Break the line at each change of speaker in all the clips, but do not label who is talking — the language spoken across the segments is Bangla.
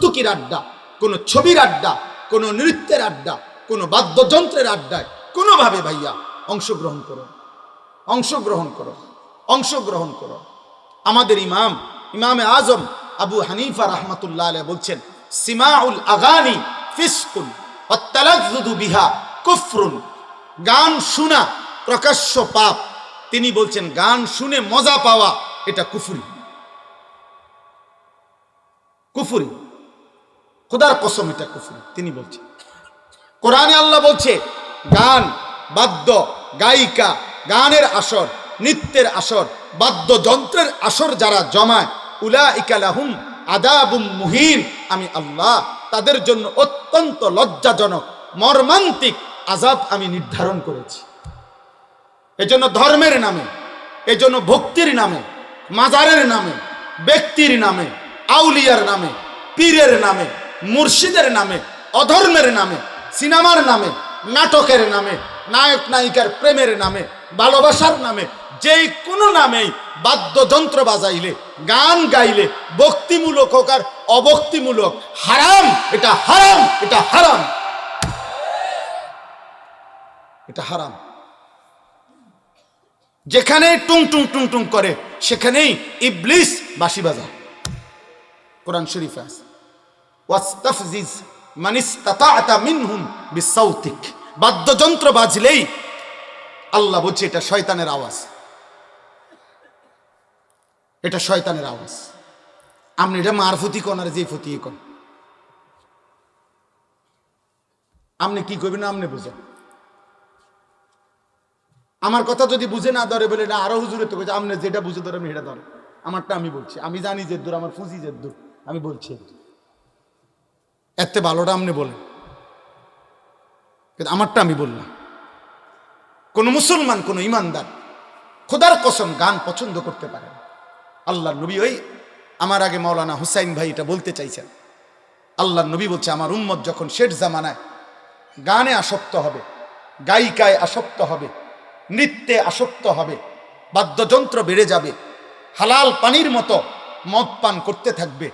নর্তকীর আড্ডা, কোনো ছবির আড্ডা, কোনো নৃত্যের আড্ডা, কোনো বাদ্যযন্ত্রের আড্ডায় কোনোভাবে ভাইয়া অংশগ্রহণ করো, অংশগ্রহণ করো, অংশগ্রহণ করো। আমাদের ইমামে আজম আবু হানিফা রাহমাতুল্লাহ আলাইহি বলছেন, সিমাউল আগানি ফিসকুন ওয়া তালাজ্জুদু বিহা কুফরুন। গান শোনা প্রকাশ্য পাপ। তিনি বলছেন গান শুনে মজা পাওয়া এটা কুফরি, কুফরি, খোদার কসম এটা কুফরি। তিনি বলছেন, কোরআনে আল্লাহ বলছে গান, বাদ্য, গায়িকা, গানের আসর, নৃত্যের আসর, বাদ্যযন্ত্রের আসর যারা জমায়, উলাইকা লাহুম আযাবুম মুহিন, আমি আল্লাহ তাদের জন্য অত্যন্ত লজ্জাজনক মর্মান্তিক আযাব আমি নির্ধারণ করেছি। এজন্য ধর্মের নামে, এজন্য ভক্তির নামে, মাজারের নামে, ব্যক্তির নামে, আউলিয়ার নামে, পীরের নামে, মুর্শিদের নামে, অধর্মের নামে, সিনেমার নামে, নাটকের নামে, নায়ক নায়িকার প্রেমের নামে, ভালোবাসার নামে, যেই কোনো নামেই বাদ্যযন্ত্র বাজাইলে, গান গাইলে, ভক্তিমূলক হোক আর অভক্তিমূলক, হারাম, এটা হারাম, এটা হারাম, এটা হারাম। যেখানে টুং টুং টুং টুং করে সেখানেই ইবলিস বাঁশি বাজায়। কোরআন শরীফে আছে, ওয়াস্তাফজিজ মান ইসতাতা'তা মিনহুম বিসাউতিক। বাদ্যযন্ত্র বাজলেই আল্লাহ বলছে এটা শয়তানের আওয়াজ, এটা শয়তানের আওয়াজ। আপনি এটা মারফতি কোন আর যে ফতি কোন, আপনি কি করবেন না আপনি বুঝেন। আমার কথা যদি বুঝে না ধরে বলে না আরো হুজুরে তো আপনি যেটা বুঝে ধরে আমি সেটা ধরে। আমারটা আমি বলছি, আমি জানি যে দূর, আমার ফুজি যে দূর, আমি বলছি এতে ভালোটা আপনি বলেন, কিন্তু আমারটা আমি বললাম। কোন মুসলমান, কোন ইমানদার খোদার কসম গান পছন্দ করতে পারে না। আল্লাহ নবী, ওই আমার আগে মাওলানা হুসাইন ভাই এটা বলতে চাইছেন, আল্লাহ নবী বলছে আমার উম্মত যখন শেষ জামানায় গানে আসক্ত হবে, গায়িকায় আসক্ত হবে, নৃত্যে আসক্ত হবে, বাদ্যযন্ত্র বেড়ে যাবে, হালাল পানির মতো মদ পান করতে থাকবে।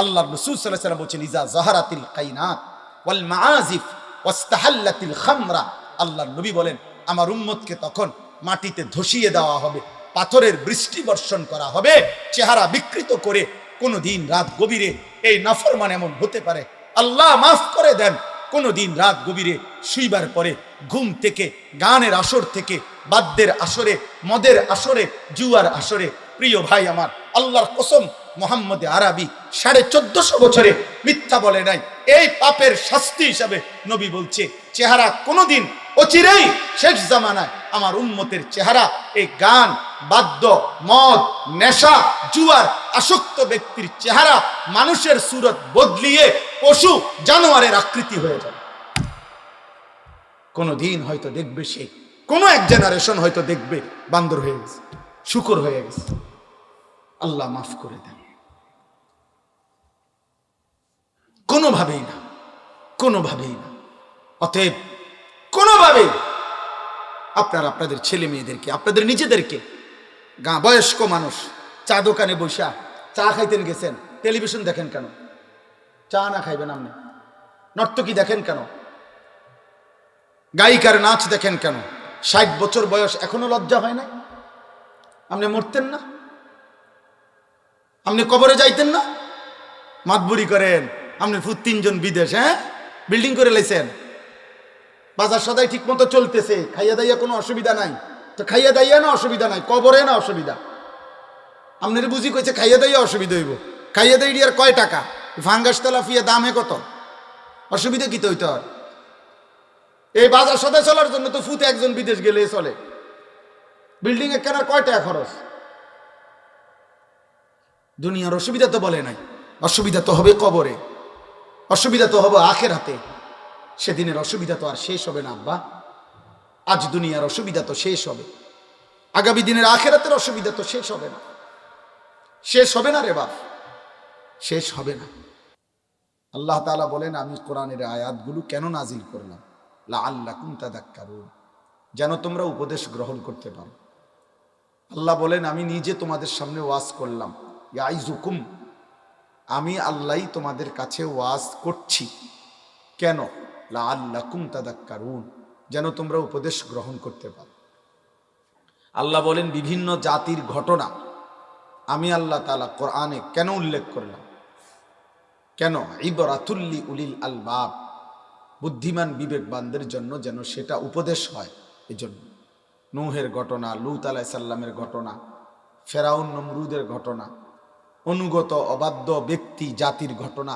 আল্লাহ রাসূল সাল্লাল্লাহু আলাইহি ওয়াসাল্লাম বলেছেন, ইজা যাহারাতিল কাইনাত ওয়াল মাআজিফ ওয়াস্তাহাল্লাতিল খামরা। আল্লাহ নবী বলেন আমার উম্মতকে তখন মাটিতে ধসিয়ে দেওয়া হবে, পাথরের বৃষ্টি বর্ষণ করা হবে, চেহারা বিকৃত করে। কোনো দিন রাত গভীরে এই নাফরমান এমন হতে পারে, আল্লাহ মাফ করে দেন, কোনো দিন রাত গভীরে শুইবার পরে ঘুম থেকে, গানের আসর থেকে, বাদ্যের আসরে, মদের আসরে, জুয়ার আসরে, প্রিয় ভাই আমার, আল্লাহর কসম মুহাম্মদ আরবি 1450 বছরে মিথ্যা বলে নাই। এই পাপের শাস্তি হিসাবে নবী বলছে চেহারা কোনোদিন অচিরেই শেষ জামানায় আমার উম্মতের চেহারা এই গান, বাদ্য, মদ, নেশা, জুয়ার আসক্ত ব্যক্তির চেহারা মানুষের সুরত বদলিয়ে পশু জানোয়ারের আকৃতি হয়ে যাবে। কোনদিন হয়তো দেখবে সে, কোন এক জেনারেশন হয়তো দেখবে বান্দর হয়ে গেছে, শুকর হয়ে গেছে। আল্লাহ মাফ করে দেন। কোনোভাবেই না, কোনোভাবেই না। অতএব কোনোভাবেই আপনারা আপনাদের ছেলে মেয়েদেরকে, আপনাদের নিজেদেরকে, বয়স্ক মানুষ চা দোকানে বসা চা খাইতেন গেছেন, টেলিভিশন দেখেন কেন? চা না খাইবেন আপনি? নর্তকী দেখেন কেন? গায়িকার নাচ দেখেন কেন? 60 বছর বয়স এখনো লজ্জা হয় না? আপনি মরতেন না? আপনি কবরে যাইতেন না? মাতবুরি করেন, আপনি ফুট 3 জন বিদেশ, হ্যাঁ বিল্ডিং করে লাইছেন, বাজার সদাই ঠিক মতো চলতেছে, খাইয়া দাইয়া কোনো অসুবিধা নাই, তো খাইয়া দাইয়া না অসুবিধা নাই, কবরে না অসুবিধা। আপনার বুঝি কইছে খাইয়া দাইয়া অসুবিধা হইব, খাইয়া দাই আর কয় টাকা, ফাঙ্গাস তেলাফিয়া দামে কত, অসুবিধা কি তো হইতে হয়? এই বাজার সদাই চলার জন্য তো ফুট একজন বিদেশ গেলে চলে, বিল্ডিং এ কেনার কয় টাকা খরচ? দুনিয়ার অসুবিধা তো বলে নাই, অসুবিধা তো হবে কবরে, অসুবিধা তো হবে আখিরাতে। সেদিনের অসুবিধা তো আর শেষ হবে না আব্বা। আজ দুনিয়ার অসুবিধা তো শেষ হবে, আগামী দিনের আখিরাতের অসুবিধা তো শেষ হবে না, শেষ হবে না রে বাপ, শেষ হবে না। আল্লাহ তাআলা বলেন আমি কোরআনের আয়াতগুলো কেন নাজিল করলাম, লাআল্লাকুম তাযাক্কারুন, যেন তোমরা উপদেশ গ্রহণ করতে পারো। আল্লাহ বলেন আমি নিজে তোমাদের সামনে ওয়াজ করলাম, ইয়াইজুকুম, আমি আল্লাহই তোমাদের কাছে ওয়াজ করছি। কেন? লাআল্লাকুম তাযাক্কারুন, যেন তোমরা উপদেশ গ্রহণ করতে পারো। আল্লাহ বলেন বিভিন্ন জাতির ঘটনা আমি আল্লাহ তাআলা কোরআনে কেন উল্লেখ করলাম? কেন? ইবরাতুল্লি উলিল আলবাব, বুদ্ধিমান বিবেকবানদের জন্য যেন সেটা উপদেশ হয়। এজন্য নূহের ঘটনা, লূত আলাইহিস সালামের ঘটনা, ফেরাউন নমরুদের ঘটনা, অনুগত অবাধ্য ব্যক্তি জাতির ঘটনা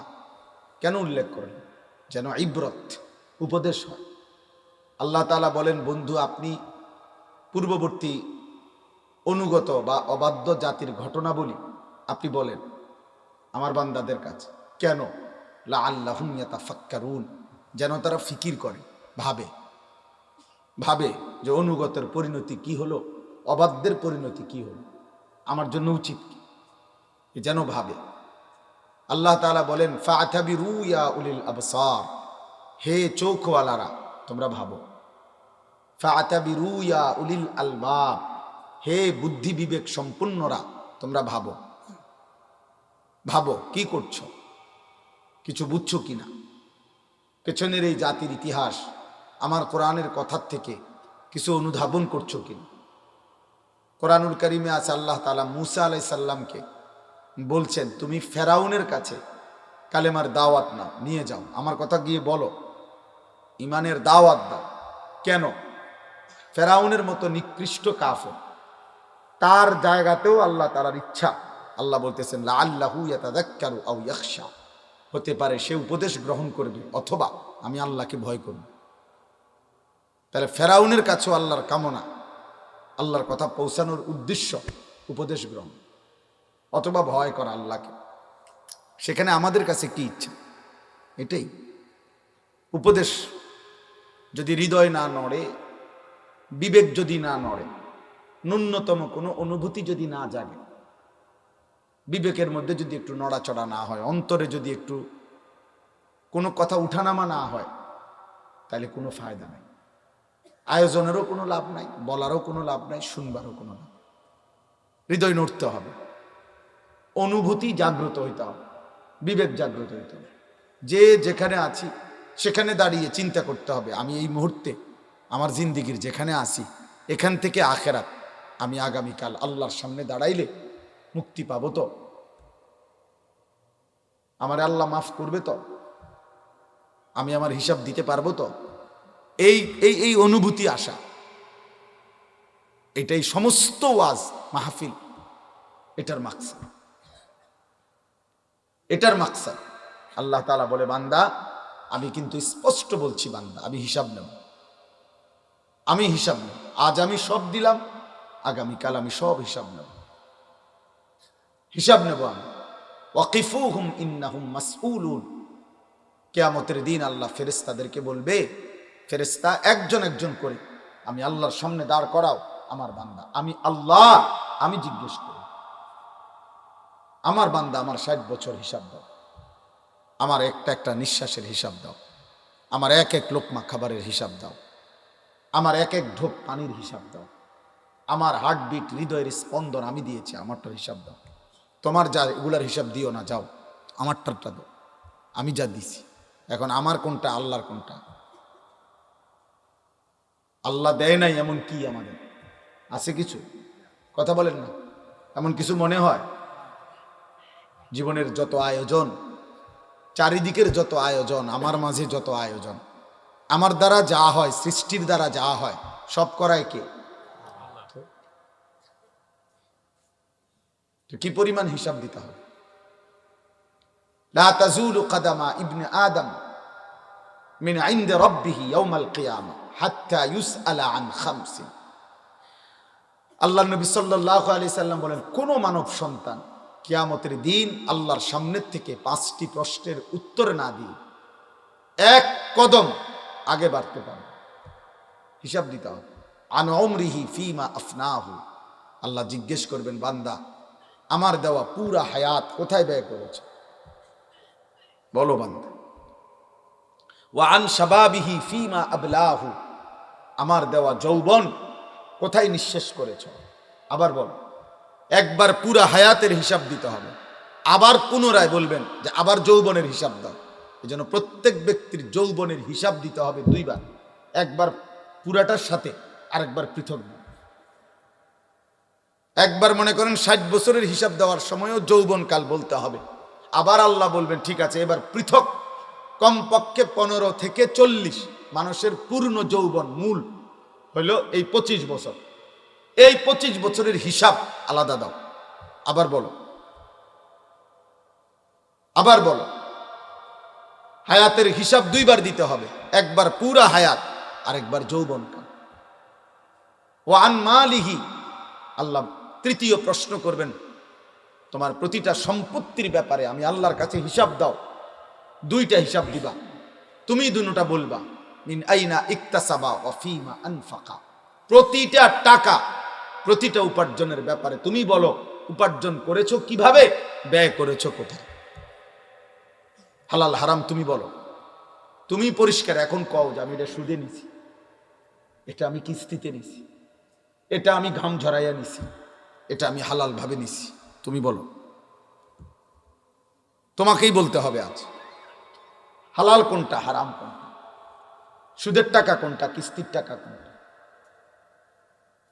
কেন উল্লেখ করলেন? যেন ইবরত, উপদেশ হয়। আল্লাহ তাআলা বলেন, বন্ধু আপনি পূর্ববর্তী অনুগত বা অবাধ্য জাতির ঘটনা বলি, আপনি বলেন আমার বান্দাদের কাছে। কেন? লাআল্লাহুম ইয়াতাফাক্কারুন, যেন তারা ফিকির করে, ভাবে যে অনুগতের পরিণতি কি হলো, অবাধ্যের পরিণতি কি হলো, আমার জন্য উচিত কি, যেন ভাবে। আল্লাহ তাআলা বলেন ফা'তাবিরু ইয়া উলিল আবসার, হে চোখওয়ালারা তোমরা ভাবো। ফা'তাবিরু ইয়া উলিল আলবাব, হে বুদ্ধি বিবেক সম্পন্নরা তোমরা ভাবো। ভাবো কি করছো, কিছু বুঝছো কিনা, পেছনের এই জাতির ইতিহাস আমার কোরআনের কথার থেকে কিছু অনুধাবন করছো কিনা। কোরআনুল কারীমে আছে আল্লাহ তাআলা মূসা আলাইহিস সালামকে বলছেন, তুমি ফেরাউনের কাছে কালেমার দাওয়াত নাও, নিয়ে যাও, আমার কথা গিয়ে বলো, ইমানের দাওয়াত দাও। কেন? ফেরাউনের মতো নিকৃষ্ট কাফের, তার জায়গাতেও আল্লাহ তাআলার ইচ্ছা। আল্লাহ বলতেছেন লাআল্লাহু ইয়াতাযাক্কারু আও ইয়াখশা, হতে পারে সে উপদেশ গ্রহণ করবে অথবা আমি আল্লাহকে ভয় করব। তাহলে ফেরাউনের কাছেও আল্লাহর কামনা, আল্লাহর কথা পৌঁছানোর উদ্দেশ্য উপদেশ গ্রহণ অথবা ভয় করা আল্লাহকে। সেখানে আমাদের কাছে কি ইচ্ছা? এটাই। উপদেশ যদি হৃদয় না নড়ে, বিবেক যদি না নড়ে, ন্যূনতম কোনো অনুভূতি যদি না জাগে, বিবেকের মধ্যে যদি একটু নড়াচড়া না হয়, অন্তরে যদি একটু কোনো কথা উঠানামা না হয়, তাহলে কোনো ফায়দা নাই। আয়োজনেরও কোনো লাভ নাই, বলারও কোনো লাভ নাই, শুনবারও কোনো লাভ। হৃদয় নড়তে হবে, অনুভূতি জাগ্রত হইতে হবে, বিবেক জাগ্রত হইতে হবে। যে যেখানে আছি সেখানে দাঁড়িয়ে চিন্তা করতে হবে, আমি এই মুহূর্তে আমার জিন্দিগির যেখানে আছি এখান থেকে আখেরাত, আমি আগামীকাল আল্লাহর সামনে দাঁড়াইলে মুক্তি পাবো তো? আমার আল্লাহ মাফ করবে তো? আমি আমার হিসাব দিতে পারবো তো? এই এই এই অনুভূতি আসা, এটাই সমস্ত ওয়াজ মাহফিল, এটার মাকসাদ, এটার মাকসাদ। আল্লাহ তাআলা বলে, বান্দা আমি কিন্তু স্পষ্ট বলছি, বান্দা আমি হিসাব নেব, আমি হিসাব নেব। আজ আমি সব দিলাম, আগামীকাল আমি সব হিসাব নেব, হিসাব নেব আমি। ওয়াকিফুহুম ইন্নাহুম মাসউলুন, কিয়ামতের দিন আল্লাহ ফেরেশতাদেরকে বলবে, ফেরেশতা একজন একজন করে আমি আল্লাহর সামনে দাঁড় করাও আমার বান্দা, আমি আল্লাহ, আমি জিজ্ঞেস করি আমার বান্দা আমার 60 বছর হিসাব দাও, আমার একটা একটা নিঃশ্বাসের হিসাব দাও, আমার এক এক লোকমা খাবারের হিসাব দাও, আমার এক এক ঢোক পানির হিসাব দাও, আমার হার্টবিট, হৃদয়ের স্পন্দন আমি দিয়েছি, আমারটার হিসাব দাও। তোমার যা এগুলার হিসাব দিও না, যাও আমারটারটা দাও, আমি যা দিছি। এখন আমার কোনটা, আল্লাহর কোনটা? আল্লাহ দেয় নাই এমন কি আমাদের আছে? কিছু কথা বলেন না, এমন কিছু মনে হয়? জীবনের যত আয়োজন, চারিদিকের যত আয়োজন, আমার মাঝে যত আয়োজন, আমার দ্বারা যা হয়, সৃষ্টির দ্বারা যা হয়, সব করায় কে? তো কি পরিমাণ হিসাব দিতে হবে? লা তাজুলু কদামা ইবনে আদম মিন ইনদি রাব্বিহি ইয়াউমাল কিয়ামা হাত্তা ইউসআলা আন খামসিন। আল্লাহর নবী সাল্লাল্লাহু আলাইহি সাল্লাম বলেন, কোন মানব সন্তান কিয়ামতের দিন আল্লাহর সামনের থেকে 5টি প্রশ্নের উত্তর না দিয়ে এক কদম আগে বাড়তে পারে। হিসাব দিতে হবে। আন উমরিহি ফিমা আফনাহু, আল্লাহ জিজ্ঞেস করবেন, বান্দা আমার দেওয়া পুরা হায়াত কোথায় ব্যয় করেছে? বলো বান্দা। ওয়া আন শাবাবিহি ফিমা আবলাহু, আমার দেওয়া যৌবন কোথায় নিঃশেষ করেছ? আবার বল। একবার পুরা হায়াতের হিসাব দিতে হবে। আবার পুনরায় বলবেন যে আবার যৌবনের হিসাব দাও। এই জন্য প্রত্যেক ব্যক্তির যৌবনের হিসাব দিতে হবে দুইবার, একবার পুরাটার সাথে, আরেকবার পৃথক। একবার মনে করেন 60 বছরের হিসাব দেওয়ার সময়ও যৌবনকাল বলতে হবে, আবার আল্লাহ বলবেন ঠিক আছে এবার পৃথক, কমপক্ষে 15 থেকে 40। মানুষের পূর্ণ যৌবন মূল হলো এই 25 বছর, এই 25 বছরের হিসাব আলাদা দাও। আবার বলো, আবার বলো। হায়াতের হিসাব দুইবার দিতে হবে, একবার পুরা হায়াত, আরেকবার যৌবনকাল। ওয়ান মালিহি, আল্লাহ তৃতীয় প্রশ্ন করবেন, তোমার প্রতিটা সম্পত্তির ব্যাপারে আমি আল্লাহর কাছে হিসাব দাও। দুইটা হিসাব দিবা, তুমি দুটোটা বলবা। মিন আইনা ইকতাসাবা ওয়া ফীমা আনফাকা, প্রতিটা টাকা, প্রতিটা উপার্জনের ব্যাপারে তুমি বলো উপার্জন করেছো কিভাবে, ব্যয় করেছো কোথায়। হালাল হারাম তুমি বলো, তুমি পরিষ্কার। এখন কও যে আমি এটা সুদে নিছি, এটা আমি কিস্তিতে নিছি, এটা আমি ঘাম ঝরাইয়া নিছি, এটা আমি হালাল ভাবে নিছি। তুমি বলো, তোমাকেই বলতে হবে আজ হালাল কোনটা, হারাম কোনটা, সুদের টাকা কোনটা, কিস্তির টাকা কোনটা,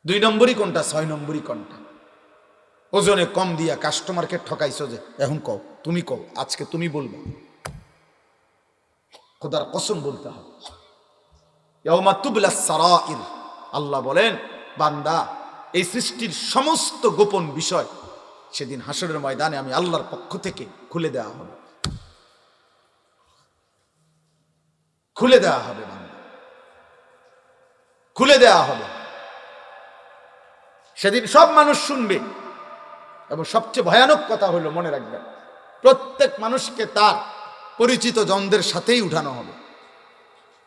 2 নম্বরই কোনটা, 6 নম্বরই কোনটা। ওজনে কম দিয়া কাস্টমারকে ঠকাইছো যে, এখন কও, তুমি কও, আজকে তুমি বলবে। খোদার কসম বলতে হবে। ইয়াউমা তুবলাস সারাইর, আল্লাহ বলেন বান্দা এই সৃষ্টির সমস্ত গোপন বিষয় সেদিন হাসরের ময়দানে আমি আল্লাহর পক্ষ থেকে খুলে দেওয়া হবে, খুলে দেওয়া হবে বান্দা, খুলে দেওয়া হবে। সেদিন সব মানুষ শুনবে, এবং সবচেয়ে ভয়ানক কথা হলো, মনে রাখবেন, প্রত্যেক মানুষকে তার পরিচিত জনদের সাথেই উঠানো হবে।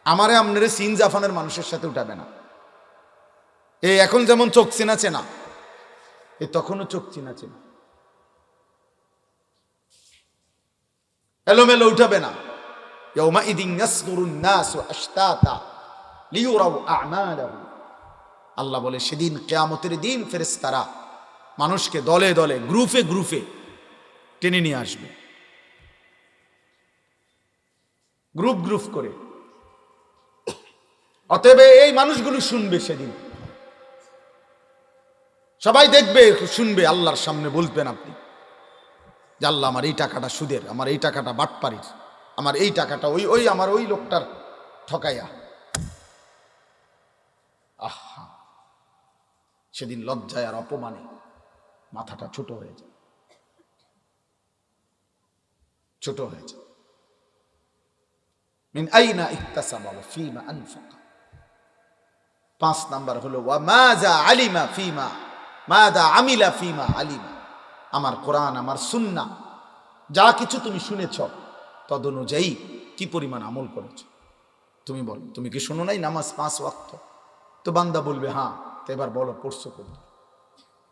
আমারে আপনারে সিন জাফানের মানুষের সাথে উঠাবে না। এই এখন যেমন চোখ চেনা চেনা, এই তখনও চোখ চেনা চেনা, এলোমেলো উঠাবে না। ইয়াউমাইদিন ইয়াসদুরুন নাসু আশতাতা লিয়ুরাউ আ'মালাহুম, আল্লাহ বলে সেদিন কিয়ামতের দিন ফেরেশতারা মানুষকে দলে দলে, গ্রুপে গ্রুপে টেনে নিয়ে আসবে, গ্রুপ গ্রুপ করে। অতএব এই মানুষগুলো শুনবে, সেদিন সবাই দেখবে, শুনবে, আল্লাহর সামনে বলবেন আপনি যে আল্লাহ আমার এই টাকাটা সুদের, আমার এই টাকাটা বাটপাড়ির, আমার এই টাকাটা ওই আমার ওই লোকটার ঠকাইয়া। আহা, সেদিন লজ্জায় আর অপমানে মাথাটা ছোট হয়ে যায়, ছোট হয়ে যায়। মিন আইনা ইকতাসাবা ওয়া ফীমা আনফাকা। 5 নাম্বার হলো ওয়া মাযা আলিমা ফীমা মাযা আমিলা ফীমা আলিমা। আমার কোরআন, আমার সুন্নাহ, যা কিছু তুমি শুনেছ তদনুযায়ী কি পরিমাণ আমল করেছ। তুমি বলো, তুমি কি শোনো নাই নামাজ 5 ওয়াক্ত? তো বান্দা বলবে হ্যাঁ। তো এবার বলো পড়ছো কোথায়?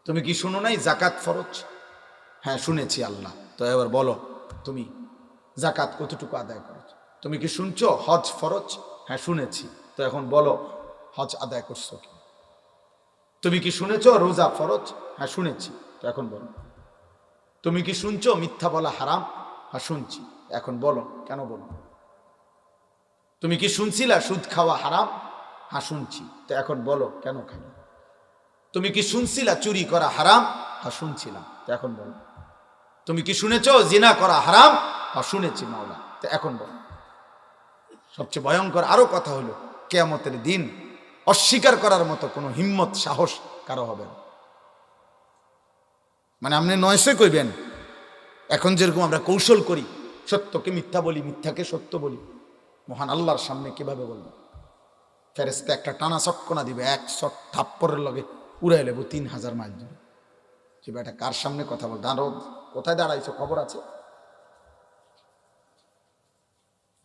তুমি কি শোনো নাই যাকাত ফরজ? হ্যাঁ শুনেছি আল্লাহ। তো এবার বলো তুমি যাকাত কতটুকু আদায় করেছো? তুমি কি শুনছো হজ ফরজ? হ্যাঁ শুনেছি। তো এখন বলো হজ আদায় করছো কি? তুমি কি শুনেছো রোজা ফরজ? হ্যাঁ শুনেছি। তো এখন বলো তুমি কি শুনছো মিথ্যা বলা হারাম? হ্যাঁ শুনছি। এখন বলো কেন বলো? তুমি কি শুনছিলা সুদ খাওয়া হারাম? হ্যাঁ শুনছি। তো এখন বলো কেন খাই? তুমি কি শুনছিলা চুরি করা হারাম? হ্যাঁ শুনছিলাম। তো এখন বলো তুমি কি শুনেছো জিনা করা হারাম? হ্যাঁ শুনেছি মাওলা। তো এখন বলো। সবচেয়ে ভয়ঙ্কর আরো কথা হলো কিয়ামতের দিন অস্বীকার করার মতো কোনো হিম্মত সাহস কারো হবে না। মানে আপনি নয়সে কইবেন, এখন যেরকম আমরা কৌশল করি, সত্যকে মিথ্যা বলি, মিথ্যাকে সত্য বলি, মহান আল্লাহর সামনে কিভাবে বলবো? ফেরেশতা একটা টানা চটকনা দিবে, এক শট থাপ্পরের লগে উড়াই লেবো 3000 মাইল দূরে। যে বেটা কার সামনে কথা বল, দাঁড়ো, কোথায় দাঁড়াইছো খবর আছে?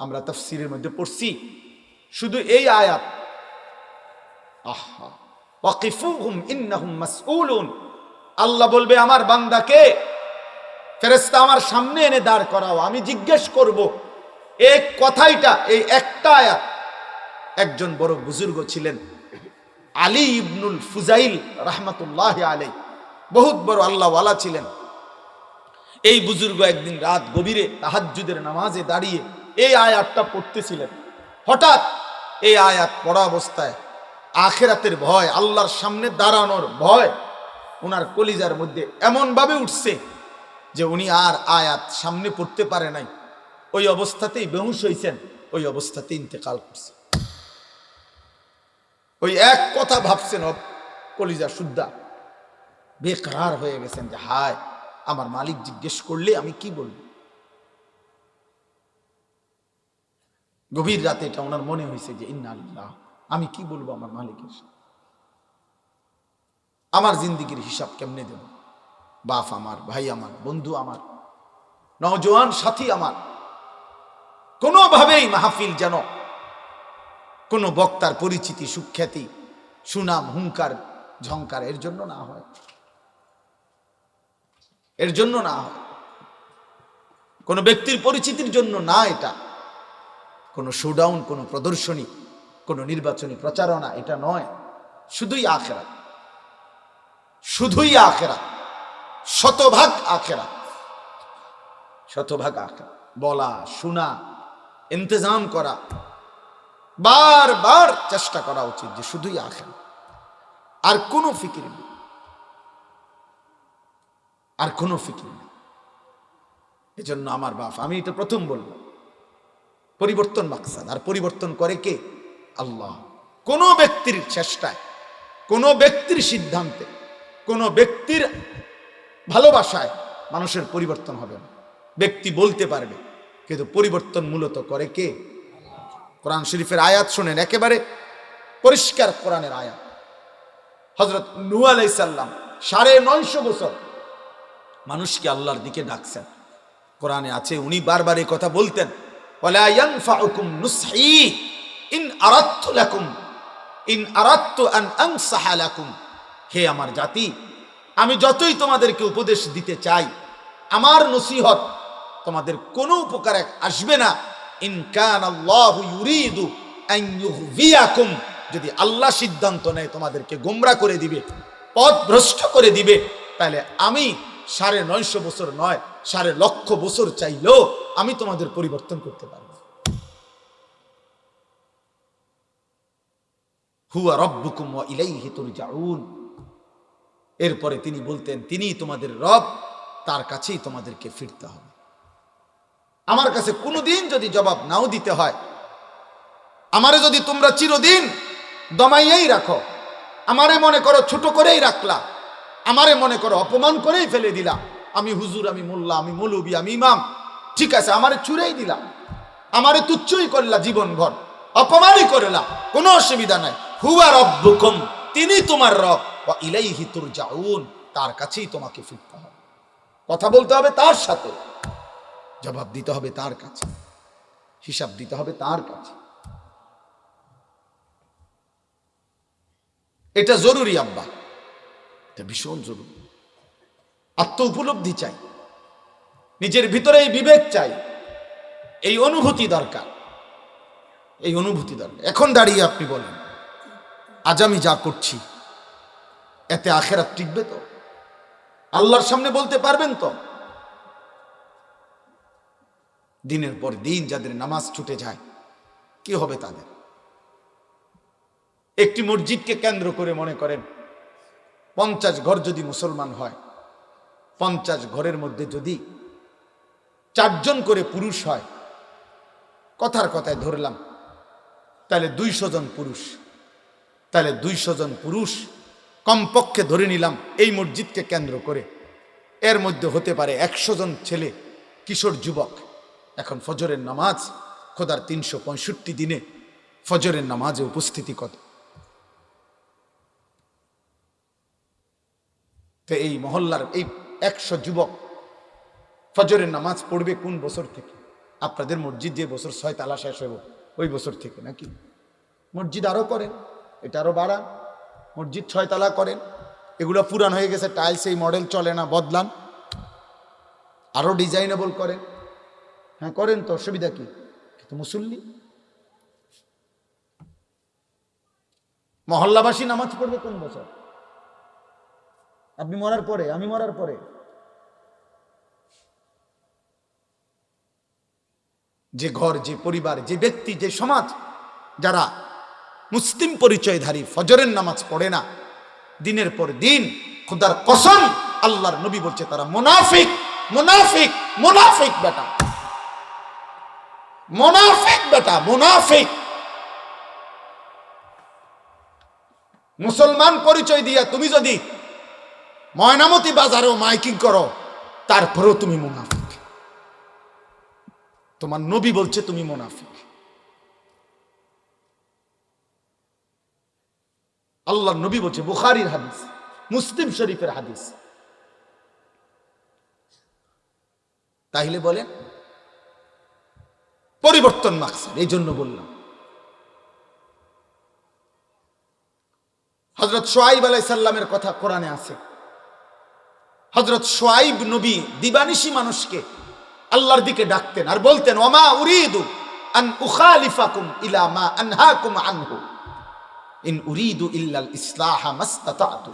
আমরা তাফসীরের মধ্যে পড়ছি শুধু এই আয়াত, আহা ওয়াকিফুহুম ইন্নাহুম মাসউলুন। আল্লাহ বলবে আমার বান্দাকে ফেরেশতা আমার সামনে এনে দাঁড় করাও, আমি জিজ্ঞেস করব। এই কথাইটা, এই একটা আয়াত, একজন বড় বুজুর্গ ছিলেন আলী ইবনুল ফুজাইল রাহমাতুল্লাহি আলাইহি, বহুত বড় আল্লাহওয়ালা ছিলেন। এই বুজুর্গ একদিন রাত গভীরে তাহাজ্জুদের নামাজে দাঁড়িয়ে এই আয়াতটা পড়তেছিলেন। হঠাৎ এই আয়াত পড়া অবস্থায় আখিরাতের ভয়, আল্লাহর সামনে দাঁড়ানোর ভয় ওনার কলিজার মধ্যে এমন ভাবে উঠছে যে উনি আর আয়াত সামনে পড়তে পারে নাই। ওই অবস্থাতেই বেহুশ হয়েছেন, ওই অবস্থাতেই ইন্তেকাল করছে। ওই এক কথা ভাবছেন, কলিজা শুদ্ধা বেকার হয়ে গেছেন যে হায় আমার মালিক জিজ্ঞেস করলে আমি কি বলবো। গভীর রাতে এটা ওনার মনে হয়েছে যে ইন্না লিল্লাহ, আমি কি বলবো আমার মালিকের, আমার জিন্দিগির হিসাব কেমনে দেব। বাপ আমার, ভাই আমার, বন্ধু আমার, নওজোয়ান সাথী আমার, কোনোভাবেই মাহফিল যেন কোনো বক্তার পরিচিতি, সুখ্যাতি, সুনাম, হুঙ্কার, ঝংকার এর জন্য না হয়, এর জন্য না হয়, কোনো ব্যক্তির পরিচিতির জন্য না, এটা কোনো শোডাউন, কোনো প্রদর্শনী, কোনো নির্বাচনী প্রচারণা, এটা নয়। শুধুই আখিরাত, শুধুই আখিরাত, শতভাগ আখিরাত, শতভাগ আখিরাত। বলা, শোনা, ইন্তজাম করা, বারবার চেষ্টা করা উচিত যে শুধুই আখিরাত, আর কোনো ফিকির নেই, আর কোনো ফিকির নেই। এজন্য আমার বাপ, আমি এটা প্রথম বলবো, পরিবর্তন মাকসাদ, আর পরিবর্তন করে কে? আল্লাহ। কোন ব্যক্তির চেষ্টায়, কোন ব্যক্তির সিদ্ধান্তে, কোন ব্যক্তির ভালোবাসায় মানুষের পরিবর্তন হবে না। ব্যক্তি বলতে পারবে, কিন্তু পরিবর্তন মূলত করে কে? কোরআন শরীফের আয়াত শুনেন, একেবারে পরিষ্কার কোরআনের আয়াত। হযরত নূহ আলাইহিস সালাম 950 বছর মানুষকে আল্লাহর দিকে ডাকছেন। কোরআনে আছে, উনি বারবার এই কথা বলতেন, ওয়ালা ইয়ানফাউকুম নুসহি ইন আরাদতু লাকুম ইন আরাদতু আন আনসাহা লাকুম। হে আমার জাতি, আমি যতই তোমাদেরকে উপদেশ দিতে চাই, আমার নসিহত তোমাদের কোনো উপকারে আসবে না। ইন কানাল্লাহু ইউরিদু আন ইউগবিয়াকুম, যদি আল্লাহ সিদ্ধান্ত নেয় তোমাদেরকে গোমরা করে দিবে, পথ ভ্রষ্ট করে দিবে, তাহলে আমি 950 বছর নয়, 1.5 বছর চাইলেও আমি তোমাদের পরিবর্তন করতে পারবো। হুয়া রাব্বুকুম ওয়া ইলাইহি তুরজাউন। এরপরে তিনি বলতেন, তিনিই তোমাদের রব, তার কাছেই তোমাদেরকে ফিরতে হবে। আমার কাছে কোনোদিন যদি জবাব নাও দিতে হয়, আমারে যদি তোমরা চিরদিন দমাইয়াই রাখো, আমারে মনে করো ছোট করেই রাখলা, আমারে মনে করো অপমান করেই ফেলে দিলা, আমি হুজুর, আমি মোল্লা, আমি মৌলবী, আমি ইমাম, ঠিক আছে, আমারে চুরেই দিলা, আমারে তুচ্ছই করলা, জীবনভর অপমানই করলা, কোনো অসুবিধা নাই। হুয়া রব্বুকুম, তিনি তোমার রব, ওয়া ইলাইহি তুরজাউন, তার কাছেই তোমাকে ফিরতে হবে। কথা বলতে হবে তার সাথে, জবাব দিতে হবে তার কাছে, হিসাব দিতে হবে তার কাছে। এটা জরুরি আব্বা, এটা ভীষণ জরুরি। আত্ম উপলব্ধি চাই, নিজের ভিতরে এই বিবেক চাই, এই অনুভূতি দরকার, এই অনুভূতি দরকার। এখন দাঁড়িয়ে আপনি বলেন, আজ আমি যা করছি এতে আখিরাত টিকবে তো? আল্লাহর সামনে বলতে পারবেন তো? দিনের পর দিন যাদের নামাজ ছুটে যায়, কি হবে তাদের? একটি মসজিদকে কেন্দ্র করে মনে করেন 50 ঘর যদি মুসলমান হয়, 50 ঘরের মধ্যে যদি 4 জন করে পুরুষ হয়, কথার কথায় ধরলাম, তাহলে 200 জন পুরুষ, তাহলে 200 জন পুরুষ কমপক্ষে ধরে নিলাম এই মসজিদকে কেন্দ্র করে, এর মধ্যে হতে পারে 100 জন ছেলে, কিশোর যুবক। এখন ফজরের নামাজ, খোদার 365 দিনে ফজরের নামাজে উপস্থিতি কত? তো এই মহল্লার এই 100 যুবক ফজরের নামাজ পড়বে কোন বছর থেকে? আপনাদের মসজিদ যে বছর 6 তালা শেষ হইব ওই বছর থেকে নাকি? মসজিদ আরো করেন, এটা আরো বাড়ান, মসজিদ 6 তালা করেন, এগুলো পুরান হয়ে গেছে, টাইলস এই মডেল চলে না, বদলান, আরো ডিজাইনেবল করেন। হ্যাঁ করেন তো, অসুবিধা কি? কিন্তু মুসল্লি, মহল্লাবাসী নামাজ পড়বে কোন বছর? আপনি মরার পরে, আমি মরার পরে। যে ঘর, যে পরিবার, যে ব্যক্তি, যে সমাজ যারা মুসলিম পরিচয়ধারী ফজরের নামাজ পড়ে না, দিনের পর দিন, খোদার কসম আল্লাহর নবী বলছে তারা মুনাফিক, মুনাফিক, মুনাফিক বেটা, মুনাফিক বেটা, মুনাফিক। মুসলমান পরিচয় দিয়া তুমি যদি ময়নামতি বাজারেও মাইকিং করো, তারপরেও তুমি মুনাফিক। তোমার নবী বলছে তুমি মুনাফিক। আল্লাহর নবী বলছে, বুখারীর হাদিস, মুসলিম শরীফের হাদিস। তাইলে বলেন পরিবর্তন মাকসাদ, এই জন্য বললাম। হযরত শুআইব আলাইহিস সালামের কথা কোরআনে আছে। হযরত শুআইব নবী দিবানিশি মানুষকে আল্লাহর দিকে ডাকতেন আর বলতেন, ওমা উরিদু আন উখালিফাকুম ইলা মা আনহাকুম আনহু ইন উরিদু ইল্লাল ইসলাহা মাসতাতাতু।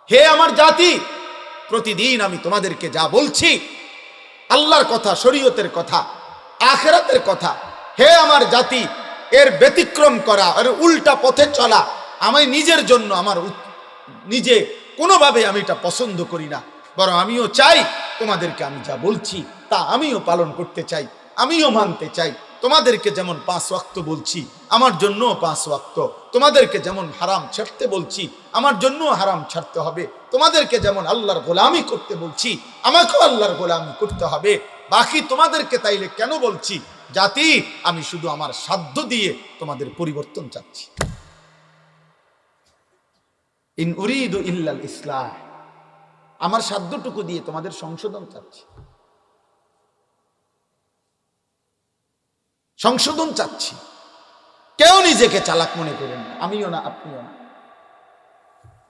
হে আমার জাতি, প্রতিদিন আমি তোমাদেরকে যা বলছি আল্লাহর কথা, শরীয়তের কথা, আখিরাতের কথা, হে আমার জাতি, এর ব্যতিক্রম করা, এর উল্টা পথে চলা আমি নিজের জন্য, আমার নিজে কোনোভাবে আমি এটা পছন্দ করি না। বরং আমিও চাই তোমাদেরকে আমি যা বলছি তা আমিও পালন করতে চাই, আমিও মানতে চাই। তোমাদেরকে যেমন 5 ওয়াক্ত বলছি, আমার জন্য 5 ওয়াক্ত। তোমাদেরকে যেমন হারাম ছাড়তে বলছি, আমার জন্য হারাম ছাড়তে হবে। তোমাদেরকে যেমন আল্লাহর গোলামি করতে বলছি, আমাকেও আল্লাহর গোলামি করতে হবে। বাকি তোমাদেরকে তাইলে কেন বলছি? জাতি, আমি শুধু আমার সাধ্য দিয়ে তোমাদের পরিবর্তন চাচ্ছি। ইন উরিদু ইল্লাল ইসলাহ, আমার সাধ্যটুকু দিয়ে তোমাদের সংশোধন চাচ্ছি, সংশোধন চাচ্ছি। কেউ নিজেকে চালাক মনে করেন না, আমিও না, আপনিও না।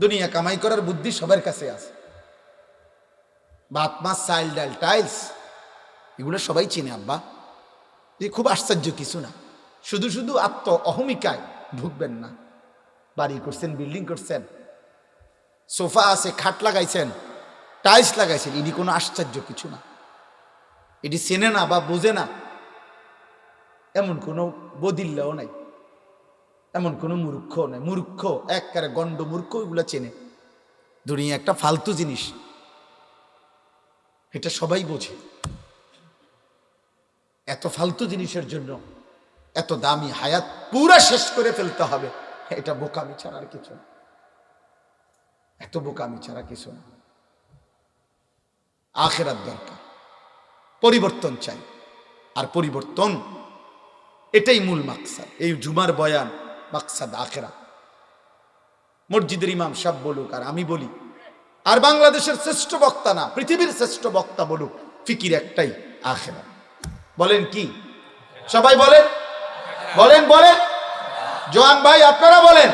দুনিয়া কামাই করার বুদ্ধি সবার কাছে আছে। ভাত মাছ চাল ডাল টাইলস এগুলো সবাই চিনে আব্বা, যে খুব আশ্চর্য কিছু না। শুধু শুধু আত্ম অহমিকায় ঢুকবেন না। বাড়ি করছেন, বিল্ডিং করছেন, সোফা আছে, খাট লাগাইছেন, টাইলস লাগাইছেন, এটি কোনো আশ্চর্য কিছু না। এটি চেনে না বা বোঝে না এমন কোনো বদিল্লাও নাই, এমন কোনো মূর্খও নাই। মূর্খ একবারে গণ্ড মূর্খ এগুলো চেনে। দুনিয়া একটা ফালতু জিনিস, এটা সবাই বোঝে। এত ফালতু জিনিসের জন্য এত দামি হায়াত পুরা শেষ করে ফেলতে হবে, এটা বোকামি ছাড়া আর কিছু না। এত বোকামি ছাড়া কিছু না। আখিরাত দরকার, পরিবর্তন চাই। আর পরিবর্তন এটাই মূল মাকসাদ। এই জুমার বয়ান মাকসাদ আখিরাত। মসজিদের ইমাম সাহেব বলুক আর আমি বলি, আর বাংলাদেশের শ্রেষ্ঠ বক্তা না, পৃথিবীর শ্রেষ্ঠ বক্তা বলুক, ফিকির একটাই, আখিরাত। বলেন কি? সবাই বলেন, বলেন, বলেন। জোয়ান ভাই আপনারা বলেন।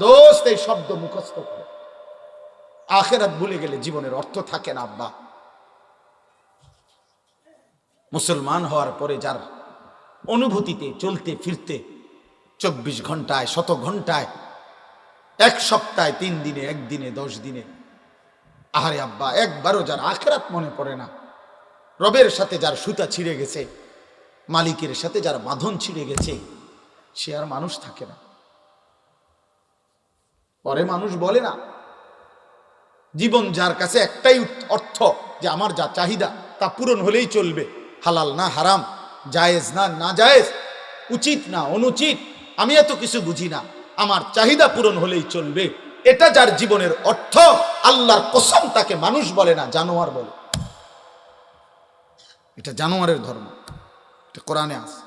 দোস্ত এই শব্দ মুখস্থ করে। আখিরাত ভুলে গেলে জীবনের অর্থ থাকে না আব্বা। মুসলমান হওয়ার পরে যার অনুভূতিতে চলতে ফিরতে 24 ঘন্টায়, 100 ঘন্টায়, 1 সপ্তাহে, 3 দিনে, 1 দিনে, 10 দিনে, আহারে আব্বা, একবারও যার আখিরাত মনে পড়ে না, রবের সাথে যার সুতা ছিঁড়ে গেছে, মালিকের সাথে যার বাঁধন ছিঁড়ে গেছে, সে আর মানুষ থাকে না। পরে মানুষ বলে না, জীবন যার কাছে একটাই অর্থ যে আমার যা চাহিদা তা পূরণ হলেই চলবে, হালাল না হারাম, জায়েজ না না জায়েজ, উচিত না অনুচিত, আমি এত কিছু বুঝি না, আমার চাহিদা পূরণ হলেই চলবে, এটা যার জীবনের অর্থ, আল্লাহর কসম তাকে মানুষ বলে না, জানোয়ার বলে। এটা জানোয়ারের ধর্ম, এটা কোরআনে আছে।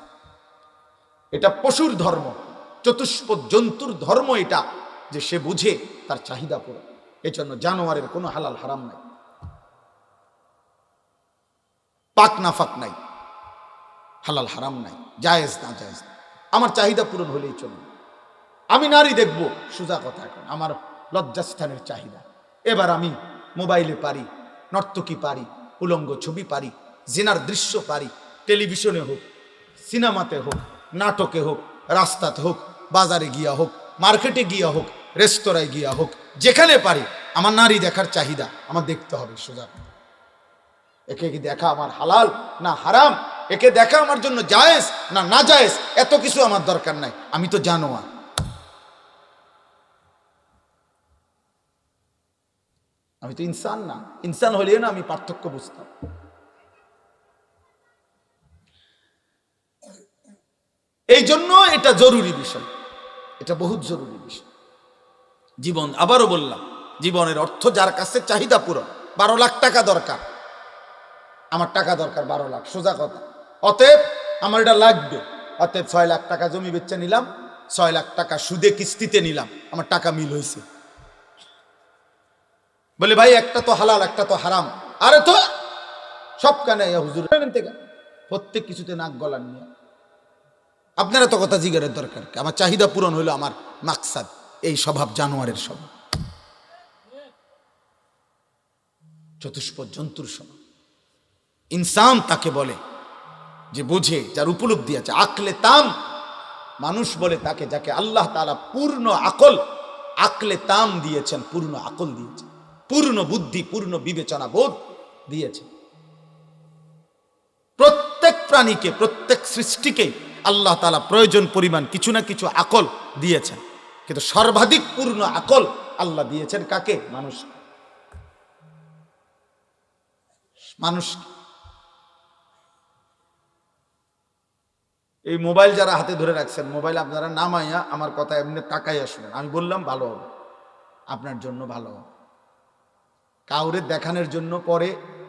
এটা পশুর ধর্ম, চতুষ্পদ জন্তুর ধর্ম এটা, যে সে বুঝে তার চাহিদা পূরণ। এই জন্য জানোয়ারের কোনো হালাল হারাম নাই, পাক না ফাক নাই, হালাল হারাম নাই, জায়েজ না জায়েজ না, আমার চাহিদা পূরণ হলেই চলবে। আমি নারী দেখব, সোজা কথা, এখন আমার লজ্জাস্থানের চাহিদা। এবার আমি মোবাইলে পারি, নর্তকী পারি, উলঙ্গ ছবি পারি, জিনার দৃশ্য পারি, টেলিভিশনে হোক, সিনেমাতে হোক, নাটকে হোক, রাস্তাতে হোক, বাজারে গিয়া হোক, মার্কেটে গিয়া হোক, রেস্তোরাঁয় গিয়া হোক, যেখানে পারি আমার নারী দেখার চাহিদা আমার দেখতে হবে, সোজা। একে কি দেখা আমার হালাল না হারাম একে দেখা আমার জন্য জায়েজ না না জায়েজ এত কিছু আমার দরকার নাই, আমি তো জানোয়ার। আমি তো ইনসান না, ইনসান হলেও না আমি পার্থক্য বুঝতাম। এই জন্য এটা জরুরি বিষয়, এটা বহুত জরুরি বিষয়। জীবন, আবারও বললাম, জীবনের অর্থ যার কাছে চাহিদা পূরণ, 12 লাখ টাকা দরকার, আমার টাকা দরকার 12 লাখ, সোজা কথা। অতএব আমার এটা লাগবে, অতএব 6 লাখ টাকা জমি বেচে নিলাম, 6 লাখ টাকা সুদে কিস্তিতে নিলাম, আমার টাকা মিল হয়েছে। বলে ভাই একটা তো হালাল একটা তো হারাম, আরে তো সব কানে হুজুর প্রত্যেক কিছুতে নাক গলান নিয়ে আপনারা তো কথা জিজ্ঞারের দরকার, আমার চাহিদা পূরণ হইলো আমার মাকসাদ। এই স্বভাব জানোয়ারের স্বভাব, চতুষ্পদ জন্তুর স্বভাব। ইনসান তাকে বলে যে বোঝে, যার উপলব্ধি আছে, আকলে তাম মানুষ বলে তাকে, যাকে আল্লাহ তাআলা পূর্ণ আকল, আকলে তাম দিয়েছেন, পূর্ণ আকল দিয়েছেন, পূর্ণ বুদ্ধি, পূর্ণ বিবেচনা বোধ দিয়েছেন। প্রত্যেক প্রাণীকে, প্রত্যেক সৃষ্টিকে আল্লাহ তাআলা প্রয়োজন পরিমাণ কিছু না কিছু আকল দিয়েছেন, কিন্তু সর্বাধিক পূর্ণ আকল আল্লাহ দিয়েছেন কাকে? মানুষ। মানুষ এই মোবাইল যারা হাতে ধরে রাখছেন, মোবাইল আপনারা নামাইয়া আমার কথা এমনি তাকাইয়া শুনেন, আমি বললাম ভালো হবে, আপনার জন্য ভালো হবে। কাউরে দেখানোর জন্য পরে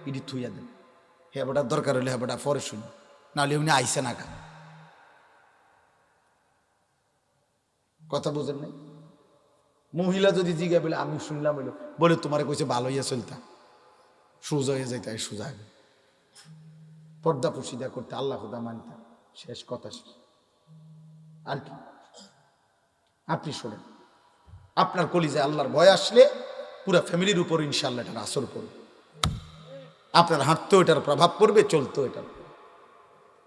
ইডি থুইয়া দেন, হেবাটার দরকার হলে হেবাটা পরে শুনি, নাহলে উনি আইসে না কা কথা বুঝেন নাই। মহিলা যদি জিজ্ঞা বলে আমি শুনলাম, বলে তোমার কইছে ভালো হইয়া চলতা, সোজা হয়ে যাইতে, সোজা হবে, পর্দা পুশিদা করতে, আল্লাহ খুদা মানতাম, শেষ কথা শেষ। আর কি আপনি শোনেন, আপনার কলিজায় আল্লাহর ভয় আসলে পুরো ফ্যামিলির উপর ইনশাআল্লাহ এটার আসর পড়বে, আপনার হাঁটতেও এটার প্রভাব পড়বে, চলতেও এটার।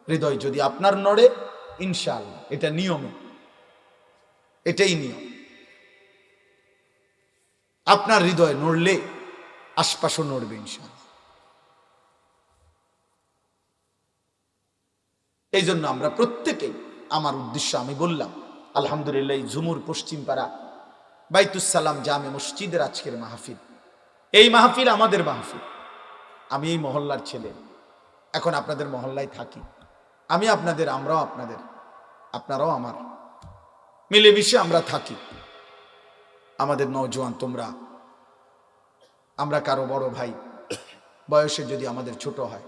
হৃদয় যদি আপনার নড়ে, ইনশাআল্লাহ এটা নিয়মে, এটাই নিয়ম। আপনার হৃদয় নড়লে আশপাশও নড়বে ইনশাআল্লাহ। এই জন্য আমরা প্রত্যেকেই, আমার উদ্দেশ্য আমি বললাম আলহামদুলিল্লাহ, ঝুমুর পশ্চিম পাড়া বাইতুসালাম জামে মসজিদের আজকের মাহফিল, এই মাহফিল আমাদের মাহফিল। আমি এই মহল্লার ছেলে, এখন আপনাদের মহল্লায় থাকি, আমি আপনাদের, আমরাও আপনাদের, আপনারাও আমার, মিলেমিশে আমরা থাকি। আমাদের নওজোয়ান তোমরা, আমরা কারো বড় ভাই, বয়সে যদি আমাদের ছোট হয়,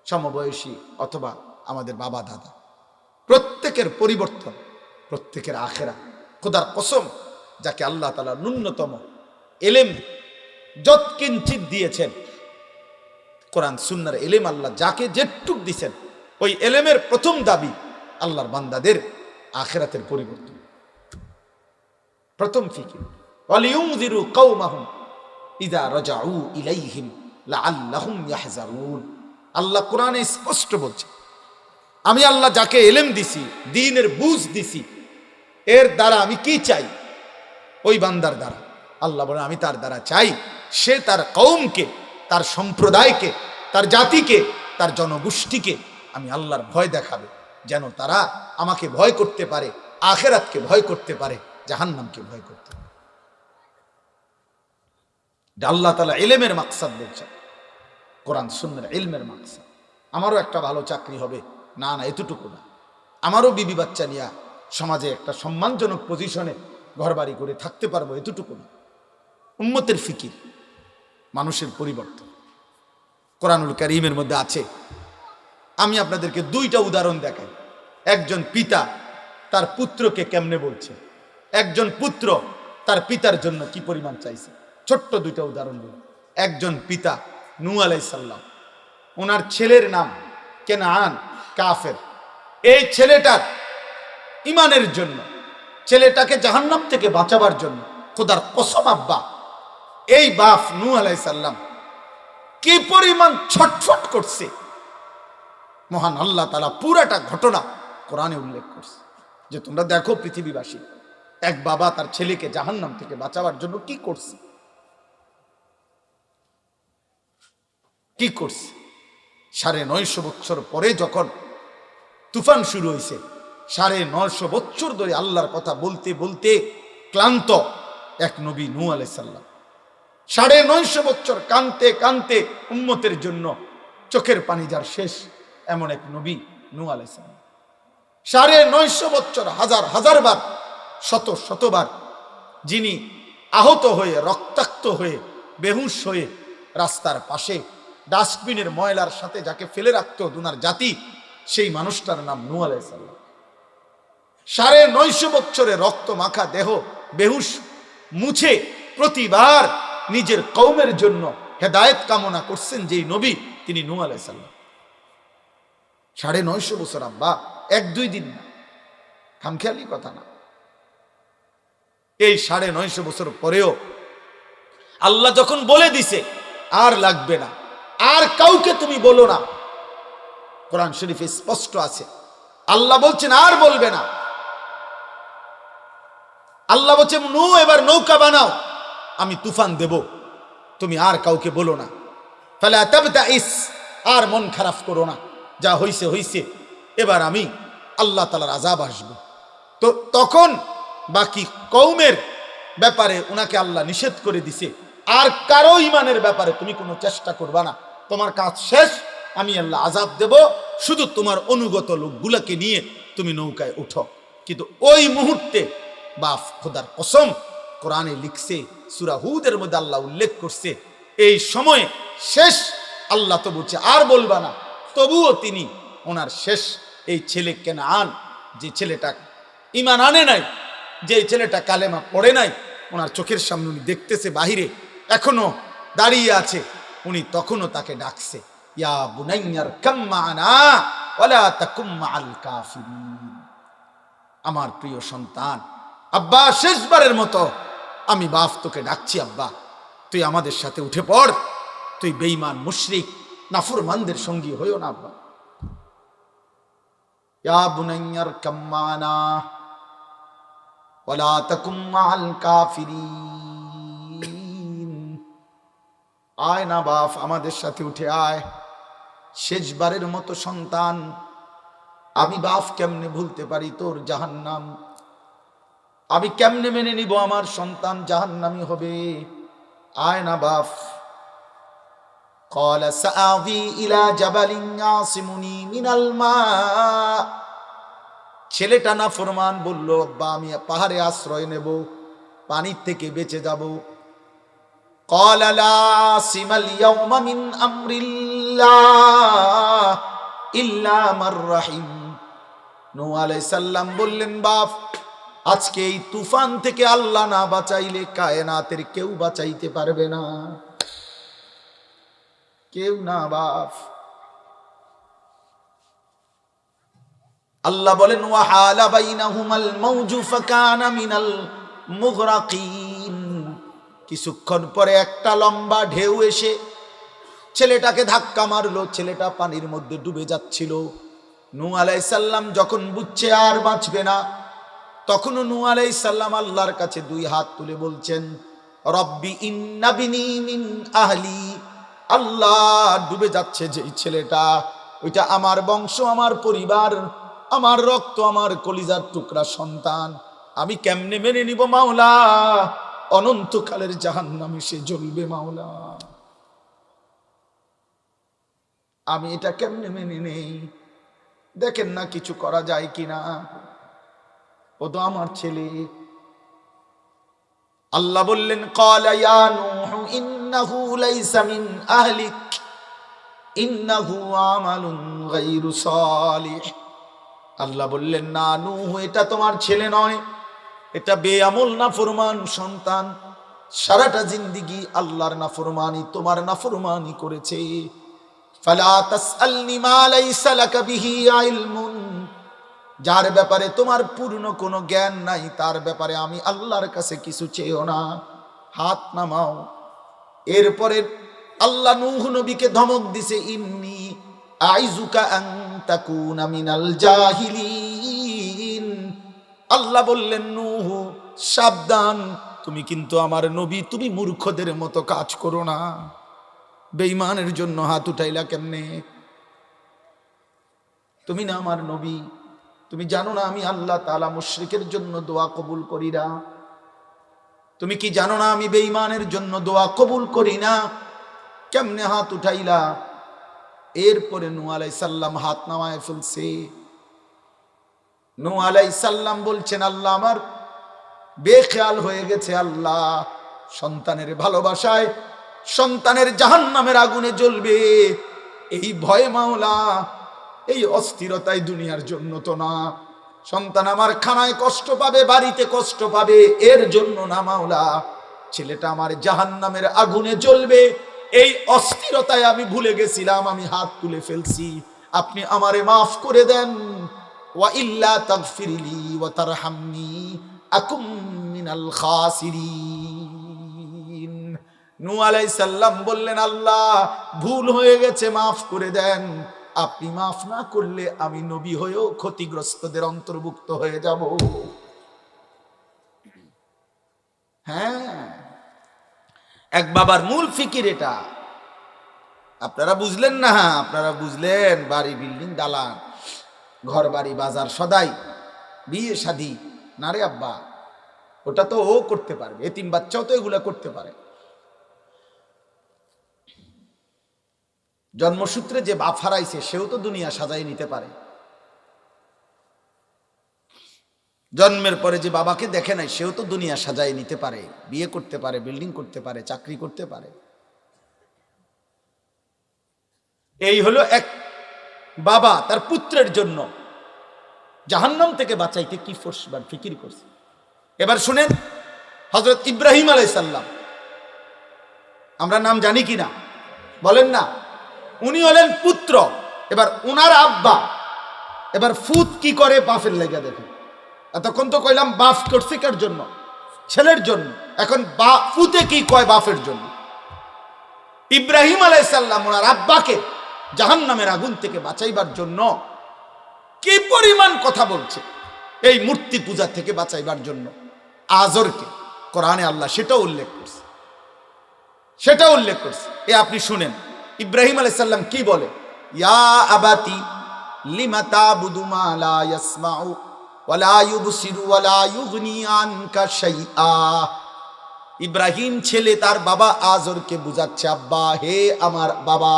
সমবয়সী অথবা আমাদের বাবা দাদা, প্রত্যেকের পরিবর্তন, প্রত্যেকের আখেরা। খোদার কসম, যাকে আল্লাহ তাআলা ন্যূনতম এলেম যৎকিঞ্চিত দিয়েছেন, কোরআন সুন্নাহর এলেম আল্লাহ যাকে যেটুক দিয়েছেন, ওই এলেমের প্রথম দাবি আল্লাহর বান্দাদের আখেরাতের পরিবর্তন, প্রথম ফিকির। ওয়ালিউযিরু কওমাহুম ইযা রাজাউ ইলাইহিম লাআল্লাহুম ইয়াহযারুন। আল্লাহ কোরআনে স্পষ্ট বলছে, আমি আল্লাহ যাকে এলেম দিছি, দ্বীনের বুঝ দিছি, এর দ্বারা আমি কি চাই? ওই বান্দার দ্বারা আল্লাহ বলেন আমি তার দ্বারা চাই সে তার কওমকে, তার সম্প্রদায়কে, তার জাতিকে, তার জনগোষ্ঠীকে আমি আল্লাহর ভয় দেখাবে, যেন তারা আমাকে ভয় করতে পারে, আখিরাতকে ভয় করতে পারে, জাহান্নামকে ভয় করতে পারে। আল্লাহ তাআলা ইলমের মাকসাদ বলছেন, কোরআন সুন্নাহর ইলমের মাকসাদ। আমারও একটা ভালো চাকরি হবে, না না এতটুকু না, আমারও বিবি বাচ্চা নিয়ে সমাজে একটা সম্মানজনক পজিশনে ঘরবাড়ি করে থাকতে পারবো, এতটুকু না। উম্মতের ফিকির, মানুষের পরিবর্তন কোরআনুল কারীমের মধ্যে আছে। আমি আপনাদেরকে 2টা উদাহরণ দেখাই। একজন পিতা তার পুত্রকে কেমনে বলছে, একজন পুত্র তার পিতার জন্য কি পরিমাণ চাইছে। ছোট্ট 2টা উদাহরণ দিন। একজন পিতা নূহ আলাইহিস সালাম, ওনার ছেলের নাম কেনান, কাফের। এই ছেলেটার ইমানের জন্য, ছেলেটাকে জাহান্নাম থেকে বাঁচাবার জন্য, খোদার কসম আব্বা, এই বাপ নূহ আলাইহিস সালাম কি পরিমাণ ছটফট করছে, মহান আল্লাহ তাআলা পুরাটা ঘটনা কোরআনে উল্লেখ করছে। যে তোমরা দেখো পৃথিবীবাসী, এক বাবা তার ছেলেকে জাহান্নাম থেকে বাঁচাবার জন্য কি করছে, কি করছে। 950 বছর পরে যখন তুফান শুরু হয়েছে, 950 বছর ধরে আল্লাহর কথা বলতে বলতে ক্লান্ত এক নবী নূহ আলাইহিস সালাম, 950 বছর কানতে কানতে উম্মতের জন্য চোখের পানি যার শেষ, এমন এক নবী নূহ আলাইহিস সালাম। 950 বছর হাজার হাজার বার, শত শতবার যিনি আহত হয়ে, রক্তাক্ত হয়ে, বেহুশ হয়ে রাস্তার পাশে ডাস্টবিনের ময়লার সাথে যাকে ফেলে রাখতো দুনার জাতি, সেই মানুষটার নাম নূহ আলাইহিস সালাম। 950 বছরে রক্ত মাখা দেহ বেহুশ মুছে প্রতিবার নিজের কওমের জন্য হেদায়েত কামনা করছেন যেই নবী, তিনি নূহ আলাইহিস সালাম। 950 বছর আব্বা, 1-2 দিন না, খামখেয়ালি কথা না। এই 950 বছর পরেও আল্লাহ যখন বলে দিছে আর লাগবে না, আর কাউকে তুমি বলো না, কোরআন শরীফে স্পষ্ট আছে, আল্লাহ বলছেন আর বলবে না। আল্লাহ বলছেন নূহ এবার নৌকা বানাও, আমি তুফান দেব, তুমি আর কাউকে বলো না। ফালা তাবতাইস, আর মন খারাপ করো না, যা হইছে হইছে, এবার আমি আল্লাহ তাআলার আযাব আসবে। তো তখন বাকি কওমের ব্যাপারে উনাকে আল্লাহ নিষেধ করে দিছে, আর কারো ঈমানের ব্যাপারে তুমি কোনো চেষ্টা করবা না, তোমার কাজ শেষ, আমি আল্লাহ আযাব দেব, শুধু তোমার অনুগত লোকগুলোকে নিয়ে তুমি নৌকায় উঠো। কিন্তু ওই মুহূর্তে বাপ খোদার কসম, কোরআনে লিখছে, সূরা হুদের মধ্যে আল্লাহ উল্লেখ করছে, এই সময় শেষ। আল্লাহ তো বলছে আর বলবা না, তবুও তিনি ওনার শেষ এই ছেলে কেনান, যে ছেলেটা ঈমান আনে নাই, যে ছেলেটা কালেমা পড়ে নাই, ওনার চোখের সামনে উনি দেখতেছে, বাহিরে এখনো দাঁড়িয়ে আছে, উনি তখনও তাকে ডাকছে, ইয়া বুনাইয়ার কাম মা'না ওয়ালা তাকুম মা'আল কাফিরিন। আমার প্রিয় সন্তান, আব্বা শেষবারের মতো আমি বাপ তোকে ডাকছি, আব্বা তুই আমাদের সাথে উঠে পড়, তুই বেঈমান মুশরিক নাফরমানদের সঙ্গী হইও না আব্বা। ইয়া বুনাইয়ার কাম মা'না ওয়ালা তাকুম মা'আল কাফিরিন। আয় না বাপ, আমাদের সাথে উঠে আয়। শেষবারের মতো সন্তান, আমি বাপ কেমনে ভুলতে পারি তোর জাহান্নাম, আমি কেমনে মেনে নিব আমার সন্তান জাহান্নামী হবে। আয় না বাপ। قال سآوي إلى جبل يعصمني من الماء। ছেলেটা না ফরমান বলল, আব্বা আমি পাহাড়ে আশ্রয় নেব, পানি থেকে বেঁচে যাব। قال لا عاصم اليوم من أمر الله إلا من رحم। নূহ আলাইহিস সালাম বললেন, বাপ আজকে এই তুফান থেকে আল্লাহ না বাঁচাইলে কায়নাতের কেউ বাঁচাইতে পারবে না, কেউ না বাপ। আল্লাহ বলেন, ওয়াহালা বাইনাহুমাল মাউজু ফাকানা মিনাল মুগরাকিন। কিছুক্ষণ পরে একটা লম্বা ঢেউ এসে ছেলেটাকে ধাক্কা মারলো, ছেলেটা পানির মধ্যে ডুবে যাচ্ছিল। নূহ আলাইহিস সালাম যখন বুঝছে আর বাঁচবে না, তখনও নূহ আলাইহিস সালাম আল্লাহর কাছে 2 হাত তুলে বলছেন, রব্বি ইন্না বিনি মিন আহলি। আল্লাহ, ডুবে যাচ্ছে যেই ছেলেটা, ওইটা আমার বংশ, আমার পরিবার, আমার রক্ত, আমার কলিজার টুকরা সন্তান, আমি কেমনে মেনে নিব মাওলা? অনন্তকালের জাহান্নামে সে জ্বলবে মাওলা, আমি এটা কেমনে মেনে নেই? দেখেন না কিছু করা যায় কিনা, ও তো আমার ছেলে। আল্লাহ বললেন, ক্বালা ইয়া নূহ ইন্নাহু লাইসা মিন আহলিক ইন্নাহু আমালুন গায়রু সালিহ। আল্লাহ বললেন, না নূহ, এটা তোমার ছেলে নয়, এটা বেআমল নাফরমান সন্তান, সারাটা জিন্দেগি আল্লাহর নাফরমানি, তোমার নাফরমানি করেছে। ফালা তাসআলনি মা লাইসা লাকা বিহি ইলমুন। যার ব্যাপারে তোমার পূর্ণ কোনো জ্ঞান নাই, তার ব্যাপারে আমি আল্লাহর কাছে কিছু চেয়েও না, হাত নামাও। এরপরে আল্লাহ নূহ নবীকে ধমক দিছে, ইন্নী আইজুকা আন তাকুনা মিনাল জাহিলিন। আল্লাহ বললেন, নূহ সাবধান, তুমি কিন্তু আমার নবী, তুমি মূর্খদের মতো কাজ করো না। বেঈমানের জন্য হাত উঠাইলা কেমনে? তুমি না আমার নবী, তুমি জানো না আমি আল্লাহ তাআলা মুশরিকের জন্য দোয়া কবুল করি না? তুমি কি জানো না আমি বেঈমানের জন্য দোয়া কবুল করি না? কেমনে হাত উঠাইলা? এরপরে নূহ আলাইহিস সালাম হাত নামায় ফেলছে। নূহ আলাইহিস সালাম বলছেন, আল্লাহ আমার বেখেয়াল হয়ে গেছে, আল্লাহ সন্তানের ভালোবাসায় সন্তানের জাহান্নামের আগুনে জ্বলবে এই ভয়ে মাওলা, এই অস্থিরতায় দুনিয়ার জন্য তো না। সন্তান আমার খানায় কষ্ট পাবে, বাড়িতে কষ্ট পাবে, এর জন্য না মাওলা। ছেলেটা আমার জাহান্নামের আগুনে জ্বলবে এই অস্থিরতায় আমি ভুলে গেছিলাম, আমি হাত তুলে ফেলছি, আপনি আমারে মাফ করে দেন। ওয়া ইল্লা তাগফিরলি ওয়া তারহামনি আকুম মিনাল খাসিরিন। নূহ আলাইহিস সালাম বললেন, আল্লাহ ভুল হয়ে গেছে, মাফ করে দেন। আপনি মাফ না করলে আমি নবী হয়েও ক্ষতিগ্রস্তদের অন্তর্ভুক্ত হয়ে যাব। হ্যাঁ, এক বাবার মূল ফিকির এটা। আপনারা বুঝলেন না? আপনারা বুঝলেন বাড়ি, বিল্ডিং, দালান, ঘর বাড়ি, বাজার, সদাই, বিয়ে শাদী, না রে আব্বা, ওটা তো ও করতে পারবে, এতিম বাচ্চাও তো এগুলা করতে পারে। জন্মসূত্রে যে বাপ হারাইছে সেও তো দুনিয়া সাজাই নিতে পারে। জন্মের পরে যে বাবাকে দেখে নাই সেও তো দুনিয়া সাজাই নিতে পারে, বিয়ে করতে পারে, বিল্ডিং করতে পারে, চাকরি করতে পারে। এই হলো এক বাবা তার পুত্রের জন্য জাহান্নাম থেকে বাঁচাইতে কি ফোর্সবার ফিকির করছে। এবার শুনেন হযরত ইব্রাহিম আলাইহিস সালাম, আমরা নাম জানি কিনা বলেন না? উনি হলেন পুত্র। এবার উনার আব্বা এবার ফুত কি করে বাপের লেগে দেখেন। এতক্ষণ তো কইলাম বাপ করছে কার জন্য? ছেলের জন্য। এখন ফুতে কি কয় বাপের জন্য। ইব্রাহিম আলাইহিস সালাম ওনার আব্বাকে জাহান্নামের আগুন থেকে বাঁচাইবার জন্য কি পরিমাণ কথা বলছে, এই মূর্তি পূজা থেকে বাঁচাইবার জন্য আজরকে কোরআনে আল্লাহ সেটাও উল্লেখ করছে, সেটাও উল্লেখ করছে। এ আপনি শুনেন ইব্রাহিম আলাইহিস সালাম কি বলে, ইয়া আবাতি লিমা তাবুদু মা লা ইয়াসমাউ ওয়া লা ইউবসিরু ওয়া লা ইউগনি আনকা শাইআ। ইব্রাহিম ছেলে তার বাবা আজরকে বুঝাচ্ছে, আব্বা, হে আমার বাবা।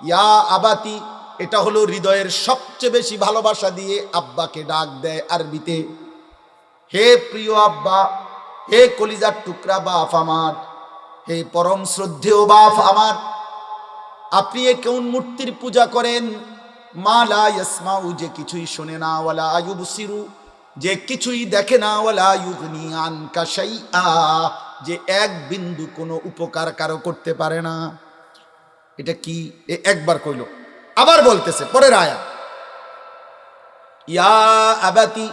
ইয়া আবাতি, এটা হলো হৃদয়ের সবচেয়ে বেশি ভালোবাসা দিয়ে আব্বাকে ডাক দেয় আরবিতে। হে প্রিয় আব্বা, হে কলিজার টুকরা বাপ আমার, হে পরম শ্রদ্ধেয় বাপ আমার, আপনি কোন মূর্তির পূজা করেন? মা লা ইয়াসমাউ, যে কিছুই শোনে না, ওয়ালা ইউবসিরু, যে কিছুই দেখে না, ওয়ালা ইউগনি আনকা শাইআ, যে এক বিন্দু কোনো উপকার কারো করতে পারে না। এটা কি? একবার কইল, আবার বলতেছে পরের আয়াত, ইয়া আবাতি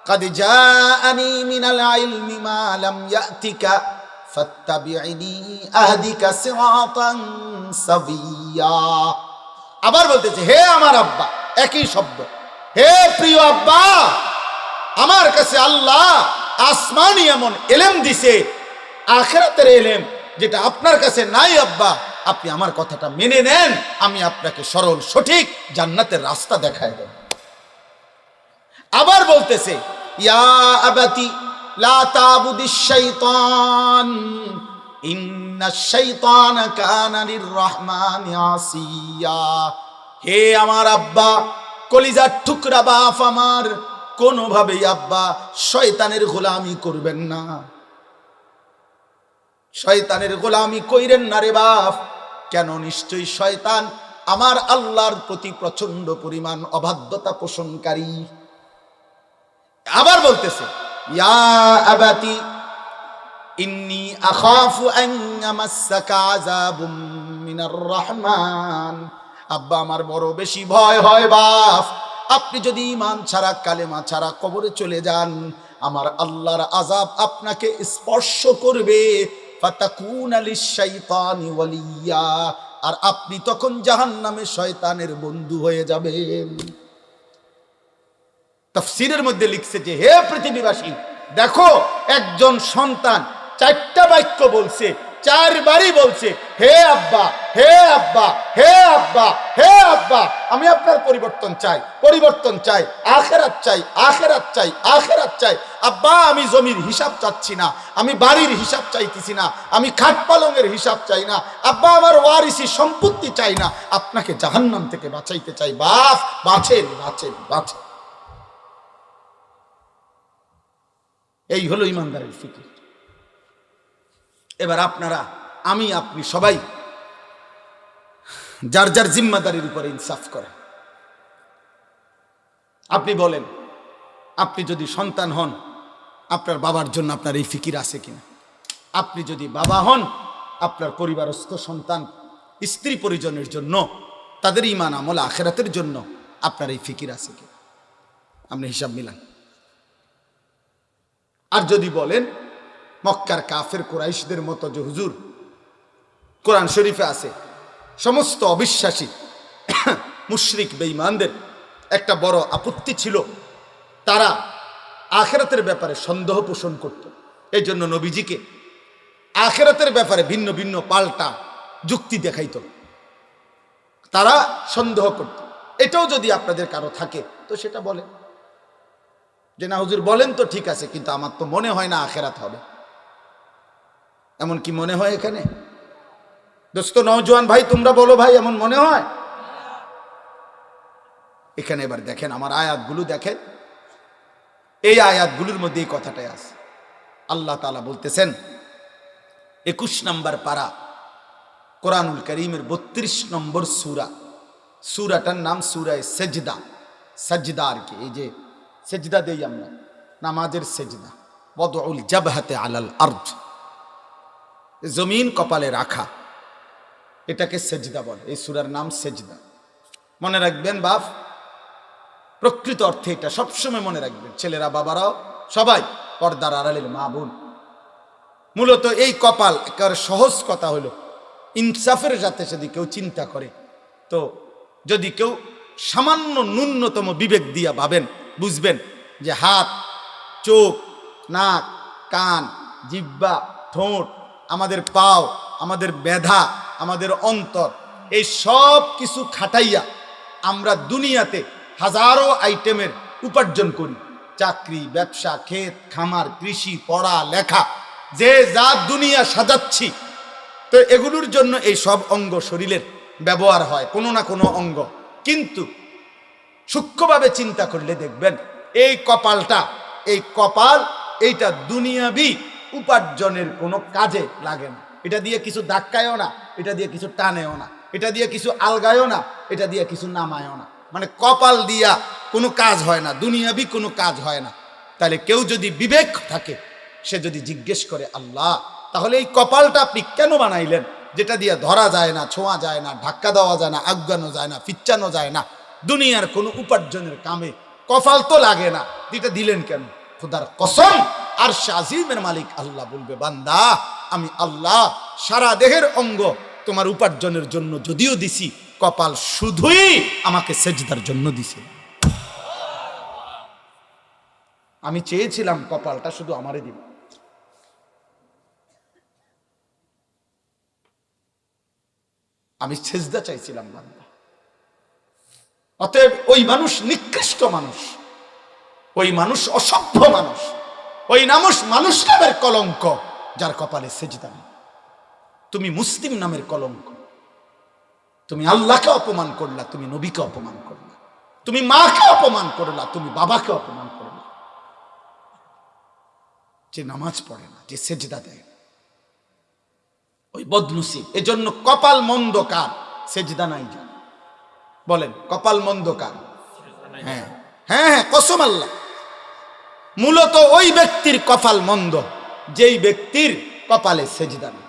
قد جاءني من العلم ما لم يأتك فاتبعني أهدك صراطا سويا। আবার বলতেছে, হে আমার আব্বা, একই শব্দ, হে প্রিয় আব্বা, আমার কাছে আল্লাহ আসমানি এমন ইলম দিছে, আখিরাতের ইলম, যেটা আপনার কাছে নাই আব্বা। আপনি আমার কথাটা মেনে নেন, আমি আপনাকে সরল সঠিক জান্নাতের রাস্তা দেখায় দেব। আবার বলতেছে, ইয়া আবাতি লা তাবুদিশ শাইতান ইন্নাশ শাইতানা কানা লিররহমানি আসিয়া। হে আমার আব্বা, কলিজার টুকরা বাপ আমার, কোনোভাবেই আব্বা শয়তানের গোলামি করবেন না, শয়তানের গোলামি কইরেন না রে বাপ। কেন? নিশ্চয়ই শয়তান আমার আল্লাহর প্রতি প্রচন্ড পরিমাণ অবাধ্যতা পোষণকারী। আবার বলতেছে, ইয়া আবাতি ইন্নী আখাফু আন ইয়ামাসসাকা আযাবুম মিনার রহমান। আব্বা, আমার বড় বেশি ভয় হয় বাপ, আপনি যদি ঈমান ছাড়া কালেমা ছাড়া কবরে চলে যান, আমার আল্লাহর আযাব আপনাকে স্পর্শ করবে। ফাতাকুনা লিশ-শাইতানি ওয়ালিয়া, আর আপনি তখন জাহান্নামে শয়তানের বন্ধু হয়ে যাবেন। তাফসীরের মধ্যে লিখছে যে, হে পৃথিবীবাসী, দেখো একজন সন্তান চারটা বাক্য বলছে, চারবারই বলছে, হে আব্বা, হে আব্বা, হে আব্বা, হে আব্বা, আমি আপনার পরিবর্তন চাই, পরিবর্তন চাই, আখিরাত চাই, আখিরাত চাই, আখিরাত চাই। আব্বা, আমি জমির হিসাব চাচ্ছি না, আমি বাড়ির হিসাব চাইতেছি না, আমি খাট পালঙের হিসাব চাই না, আব্বা আমার ওয়ারিসি সম্পত্তি চাই না, আপনাকে জাহান্নাম থেকে বাঁচাইতে চাই। বাপ, বাঁচেন, বাঁচেন, বাঁচেন। এই হলো ইমানদারের ফিকির। এবার আপনারা, আমি, আপনি সবাই যার যার জিম্মাদারির উপরে ইনসাফ করেন। আপনি বলেন, আপনি যদি সন্তান হন, আপনার বাবার জন্য আপনার এই ফিকির আছে কিনা? আপনি যদি বাবা হন, আপনার পরিবারস্থ সন্তান, স্ত্রী পরিজনের জন্য, তাদের ঈমান আমল আখিরাতের জন্য আপনার এই ফিকির আছে কিনা? আপনি হিসাব মিলান। আর যদি বলেন মক্কার কাফের কুরাইশদের মতো যে হুজুর, কোরআন শরীফে আছে সমস্ত অবিশ্বাসী মুশরিক বেঈমানদের একটা বড় আপত্তি ছিল, তারা আখিরাতের ব্যাপারে সন্দেহ পোষণ করত। এই জন্য নবীজিকে আখিরাতের ব্যাপারে ভিন্ন ভিন্ন পাল্টা যুক্তি দেখাইত, তারা সন্দেহ করত। এটাও যদি আপনাদের কারো থাকে তো সেটা বলেন, যে না হুজুর বলেন তো ঠিক আছে, কিন্তু আমার তো মনে হয় না আখিরাত হবে। এমন কি মনে হয় এখানে? দোস্ত নওজোয়ান ভাই, তোমরা বলো ভাই, এমন মনে হয়? এখানে এবার দেখেন, আমার আয়াতগুলো দেখেন, এই আয়াতগুলোর মধ্যে এই কথাটাই আছে। আল্লাহ তাআলা বলতেছেন 21 নম্বর পারা কোরআনুল কারীমের 32 নম্বর সূরা, সূরাটার নাম সূরা সেজদা। সেজদা আর কি, এই যে সেজদা দেই আমরা, নামাজের সেজদা, ওয়াদউল জাবহাতে আলাল আরদ, জমিন কপালে রাখা, এটাকে সেজদা বলে। এই সূরার নাম সেজদা। মনে রাখবেন বাপ, প্রকৃত অর্থে এটা সবসময় মনে রাখবেন, ছেলেরা বাবারাও সবাই, পর্দার আড়ালের মা বোন। মূলত এই কপাল, একেবারে সহজ কথা হলো, ইনসাফের সাথে যদি কেউ চিন্তা করে, তো যদি কেউ সামান্য ন্যূনতম বিবেক দিয়া ভাবেন, বুঝবেন যে হাত, চোখ, নাক, কান, জিহ্বা, ঠোঁট, আমাদের পাও, আমাদের মেধা, আমাদের অন্তর, এই সব কিছু খাটাইয়া আমরা দুনিয়াতে হাজারো আইটেমের উপার্জন করি। চাকরি, ব্যবসা, ক্ষেত খামার, কৃষি, পড়া লেখা, যে যা দুনিয়া সাজাচ্ছি, তো এগুলোর জন্য এই সব অঙ্গ শরীরের ব্যবহার হয়, কোনো না কোনো অঙ্গ। কিন্তু সূক্ষ্মভাবে চিন্তা করলে দেখবেন এই কপালটা, এই কপাল, এইটা দুনিয়াবি উপার্জনের কোনো কাজে লাগে না। এটা দিয়ে কিছু ধাক্কায়ও না, এটা দিয়ে কিছু টানেও না, এটা দিয়ে কিছু আলগায়ও না, এটা দিয়ে কিছু নামায়ও না। মানে কপাল দিয়া কোনো কাজ হয় না, দুনিয়াবি কোনো কাজ হয় না। তাহলে কেউ যদি বিবেক থাকে, সে যদি জিজ্ঞেস করে, আল্লাহ তাহলে এই কপালটা আপনি কেন বানাইলেন, যেটা দিয়ে ধরা যায় না, ছোঁয়া যায় না, ধাক্কা দেওয়া যায় না, আগানো যায় না, ফিচ্চানো যায় না, দুনিয়ার কোনো উপার্জনের কামে কপাল তো লাগে না, এটা দিলেন কেন? খোদার কসম, আরশ আজিমের মালিক আল্লাহ বলবে, বান্দা আমি আল্লাহ সারা দেহের অঙ্গ তোমার উপার্জনের জন্য যদিও দিছি, কপাল শুধুই আমাকে সেজদার জন্য দিছে। আমি চেয়েছিলাম কপালটা শুধু আমারে দিন, আমি সেজদা চাইছিলাম বান্দা। অতএব ওই মানুষ নিকৃষ্ট মানুষ, ওই মানুষ অসভ্য মানুষ, ওই মানুষ নামের কলঙ্ক, যার কপালে সেজদা নেই। তুমি মুসলিম নামের কলঙ্ক, তুমি আল্লাহকে অপমান করলা, তুমি নবীকে অপমান করলা, তুমি মাকে অপমান করলা, তুমি বাবাকে অপমান করলা। যে নামাজ পড়ে না, যে সেজদা দেয়, ওই বদনসিব। এজন্য কপাল মন্দ কার? সেজদা নাই যান। বলেন কপাল মন্দ কার? হ্যাঁ হ্যাঁ হ্যাঁ, কসম আল্লাহ, মূলত ওই ব্যক্তির কপাল মন্দ যেই ব্যক্তির কপালে সেজদা নেই।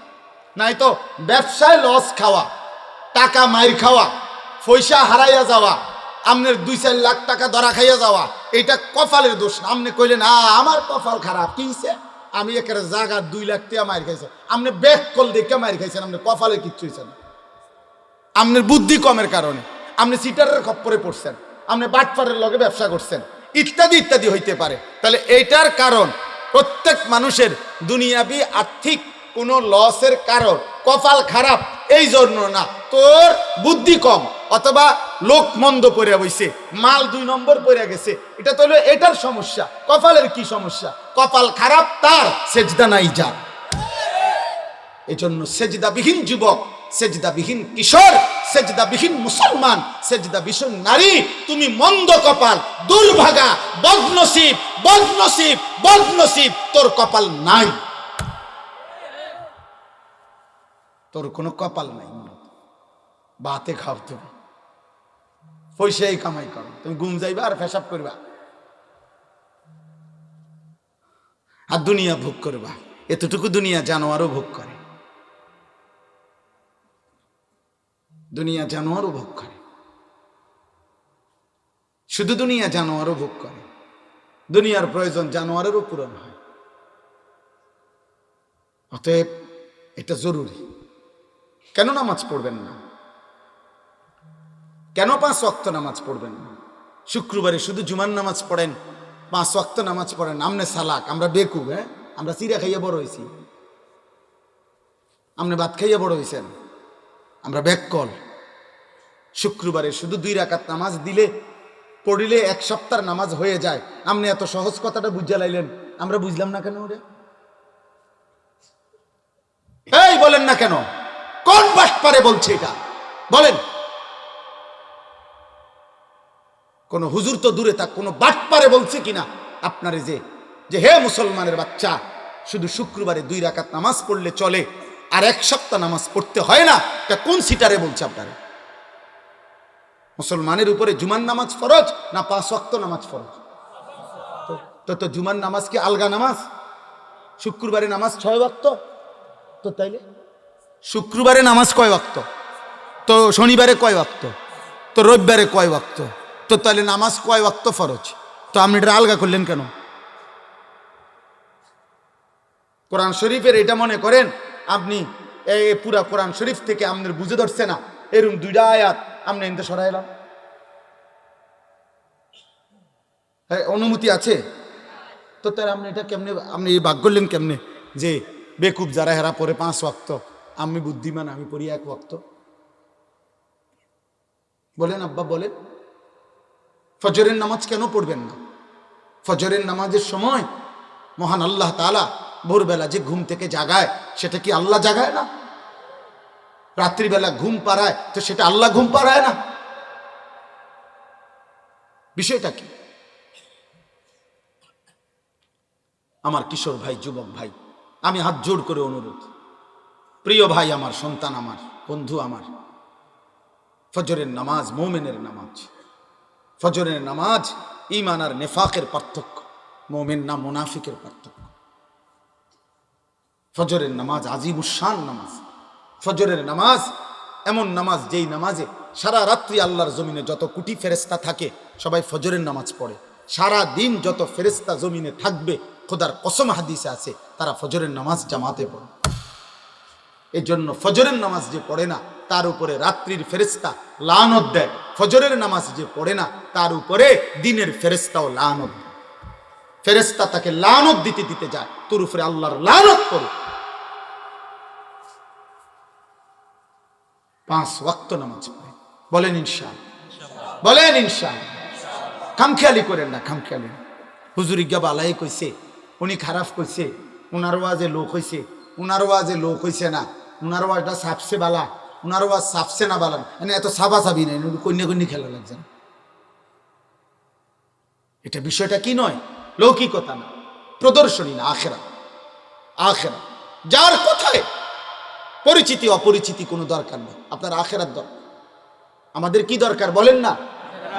নাই তো ব্যবসায় লস খাওয়া, টাকা মাইর খাওয়া, পয়সা হারাইয়া যাওয়া, আপনার 2-4 লাখ টাকা ধরা খাইয়া যাওয়া, এটা কপালের দোষ না। আপনি কইলেন আমার কপাল খারাপ, কি হইছে? আমি একের জায়গা 2 লাখ টাকা মাইর খাইছে, আপনি ব্যাক কল দেখে মাইর খাইছেন, আপনার কপালে কিচ্ছু হয়েছে না। আপনার বুদ্ধি কমের কারণে, আপনি সিটারের খপ্পরে পড়ছেন, আপনি বাটপারের লগে ব্যবসা করছেন, ইত্যাদি ইত্যাদি হইতে পারে। তাহলে এইটার কারণ প্রত্যেক মানুষের দুনিয়াবি আর্থিক কোনো লসের কারণ কপাল খারাপ এই জন্য না, তোর বুদ্ধি কম, অথবা লোক মন্দ পড়ে বইছে, মাল 2 নম্বর পড়ে গেছে, এটা তো হলো এটার সমস্যা। কপালের কি সমস্যা? কপাল খারাপ তার, সেজদা নাই যা। এই জন্য সেজদাবিহীন যুবক, সেজদাবিহীন কিশোর, সেজদাবিহীন মুসলমান, সেজদাবিহীন নারী, তুমি মন্দ কপাল, দুর্ভাগা, বদনসিব, বদনসিব, বদনসিব, তোর কপাল নাই, তোর কোনো কপাল নাই। বাতে খাও, তুমি পয়সাই কামাই করো, তুমি ঘুম যাইবা আর পেশাব করবা আর দুনিয়া ভোগ করবা। এতটুকু দুনিয়া জানোয়ারও ভোগ করে, দুনিয়া জানোয়ারও ভোগ করে, শুধু দুনিয়া জানোয়ারও ভোগ করে, দুনিয়ার প্রয়োজন জানোয়ারেরও পূরণ হয়। অতএব এটা জরুরি। কেন নামাজ পড়বেন না? কেন 5 ওয়াক্ত নামাজ পড়বেন না? শুক্রবারে শুধু জুমার নামাজ পড়েন, 5 ওয়াক্ত নামাজ পড়েন। আমনে সালাক, আমরা বেকুব, আমরা চিরা খাইয়া বড় হয়েছি, আমনে ভাত খাইয়া বড় হয়েছেন, আমরা ব্যাককল। শুক্রবারে শুধু 2 রাকাত নামাজ দিলে পড়িলে 1 সপ্তাহ নামাজ হয়ে যায়। আপনি এত সহজ কথাটা বুঝা লাইলেন, আমরা বুঝলাম না কেন? ওরে এই বলেন না কেন? কোন বাটপারে বলছে এটা বলেন? কোন হুজুর তো দূরে থাক, কোন বাটপারে বলছে কিনা আপনারে যে হে মুসলমানের বাচ্চা, শুধু শুক্রবারে 2 রাকাত নামাজ পড়লে চলে আর 1 সপ্তাহ নামাজ পড়তে হয় না? এটা কোন সিটারে বলছে আপনারে? মুসলমানের উপরে জুমার নামাজ ফরজ না 5 ওয়াক্ত নামাজ ফরজ? তো জুমার নামাজ কি আলগা নামাজ? শুক্রবারে নামাজ 6 ওয়াক্ত। তো তাইলে শুক্রবারে নামাজ কয় ওয়াক্ত? তো শনিবারে কয় ওয়াক্ত? তো রবিবারে কয় ওয়াক্ত? তো তাহলে নামাজ কয় ওয়াক্ত ফরজ? তো আপনি এটা আলগা করলেন কেন? কোরআন শরীফের এটা মনে করেন আপনি এই পুরা কোরআন শরীফ থেকে আপনার বুঝে ধরছে না, এরকম 2টা আয়াত আপনি এনতে সরাইলাম, হ্যাঁ অনুমতি আছে? তো তাহলে আপনি এটা কেমনে, আপনি এই ভাগ করলেন কেমনে যে বেকুব যারা হেরা পরে 5 ওয়াক্ত, আমি বুদ্ধিমান আমি পড়ি 1 ওয়াক্ত? বলেন আব্বা বলেন। ফজরের নামাজ কেন পড়বেন না? ফজরের নামাজের সময় মহান আল্লাহ তাআলা ভোরবেলা যে ঘুম থেকে জাগায়, সেটা কি আল্লাহ জাগায় না? রাত্রিবেলা ঘুম পাড়ায়, তো সেটা আল্লাহ ঘুম পাড়ায় না? বিষয়টা কি? আমার কিশোর ভাই, যুবক ভাই, আমি হাত জোড় করে অনুরোধ, প্রিয় ভাই আমার, সন্তান আমার, বন্ধু আমার, ফজরের নামাজ মুমিনের নামাজ। ফজরের নামাজ ঈমান আর নেফাকের পার্থক্য, মুমিন না মুনাফিকের পার্থক্য। ফজরের নামাজ আজিমুশান নামাজ। ফজরের নামাজ এমন নামাজ যেই নামাজে সারা রাত্রি আল্লাহর জমিনে যত কোটি ফেরেশতা থাকে সবাই ফজরের নামাজ পড়ে। সারা দিন যত ফেরেশতা জমিনে থাকবে, খোদার কসম হাদিসে আছে, তারা ফজরের নামাজ জামাতে পড়ে। এই জন্য ফজরের নামাজ যে পড়ে না তার উপরে রাত্রির ফেরেশতা লানত দেয়, ফজরের নামাজ যে পড়ে না তার উপরে দিনের ফেরেশতাও লানত দেয়। ফেরেশতা তাকে লানত দিতে দিতে যায়, তোর উপরে আল্লাহর লানত পড়ে। 5 ওয়াক্ত নামাজ পড়ে, বলেন ইনশাআল্লাহ, বলেন ইনশাআল্লাহ। খামখেয়ালি করেন না, খামখেয়ালি। হুজুর ইজ্ঞা বালাই কইছে, উনি খারাপ কইছে, উনার ওয়াজে লোক হইছে, উনার ওয়াজে লোক হইছে না, উনার ওয়াজটা সাফসে বালা, উনার ওয়াজ সাফসে না বালান, মানে এত সাবা সাবি নাই, কন্যা কন্যা খেলা লাগছে না। এটা বিষয়টা কি নয়, লৌকিকতা না, প্রদর্শনী না, আখেরাত। আখেরাত যার কোথায় পরিচিতি অপরিচিতি কোনো দরকার নেই, আপনার আখেরাত দরকার। আমাদের কি দরকার বলেন না?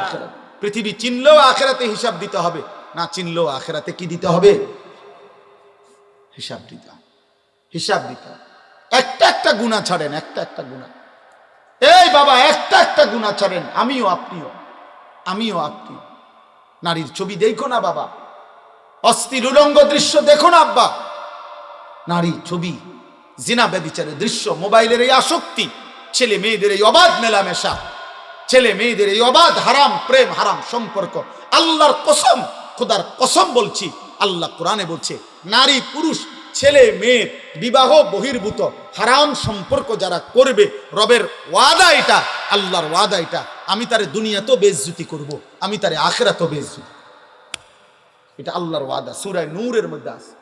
আখেরাত। পৃথিবী চিনলেও আখেরাতে হিসাব দিতে হবে, না চিনলেও আখেরাতে কি দিতে হবে? হিসাব দিতে হবে, হিসাব দিতে হবে। একটা একটা গুনাহ ছাড়েন, একটা একটা গুনাহ। এই বাবা একটা একটা গুনাহ ছাড়েন, আমিও আপনিও, আমিও আপনিও। নারীর ছবি দেখো না বাবা, অশ্লীল উলঙ্গ দৃশ্য দেখো না আব্বা, নারী ছবি, জিনা ব্যভিচারের দৃশ্য, মোবাইলের এই আসক্তি, ছেলে মেয়েদের এই অবাধ মেলামেশা, ছেলে মেয়েদের এই অবাধ হারাম প্রেম, হারাম সম্পর্ক। আল্লাহর কসম, খোদার কসম বলছি, আল্লাহ কোরআনে বলছে নারী পুরুষ ছেলে মেয়ে বিবাহ বহির্ভূত হারাম সম্পর্ক যারা করবে, রবের ওয়াদা এটা, আল্লাহর ওয়াদা এটা, আমি তারে দুনিয়াতেও বেইজ্জতি করব, আমি তারে আখিরাতেও বেইজ্জতি। এটা আল্লাহর ওয়াদা, সূরা নূরের মধ্যে আছে।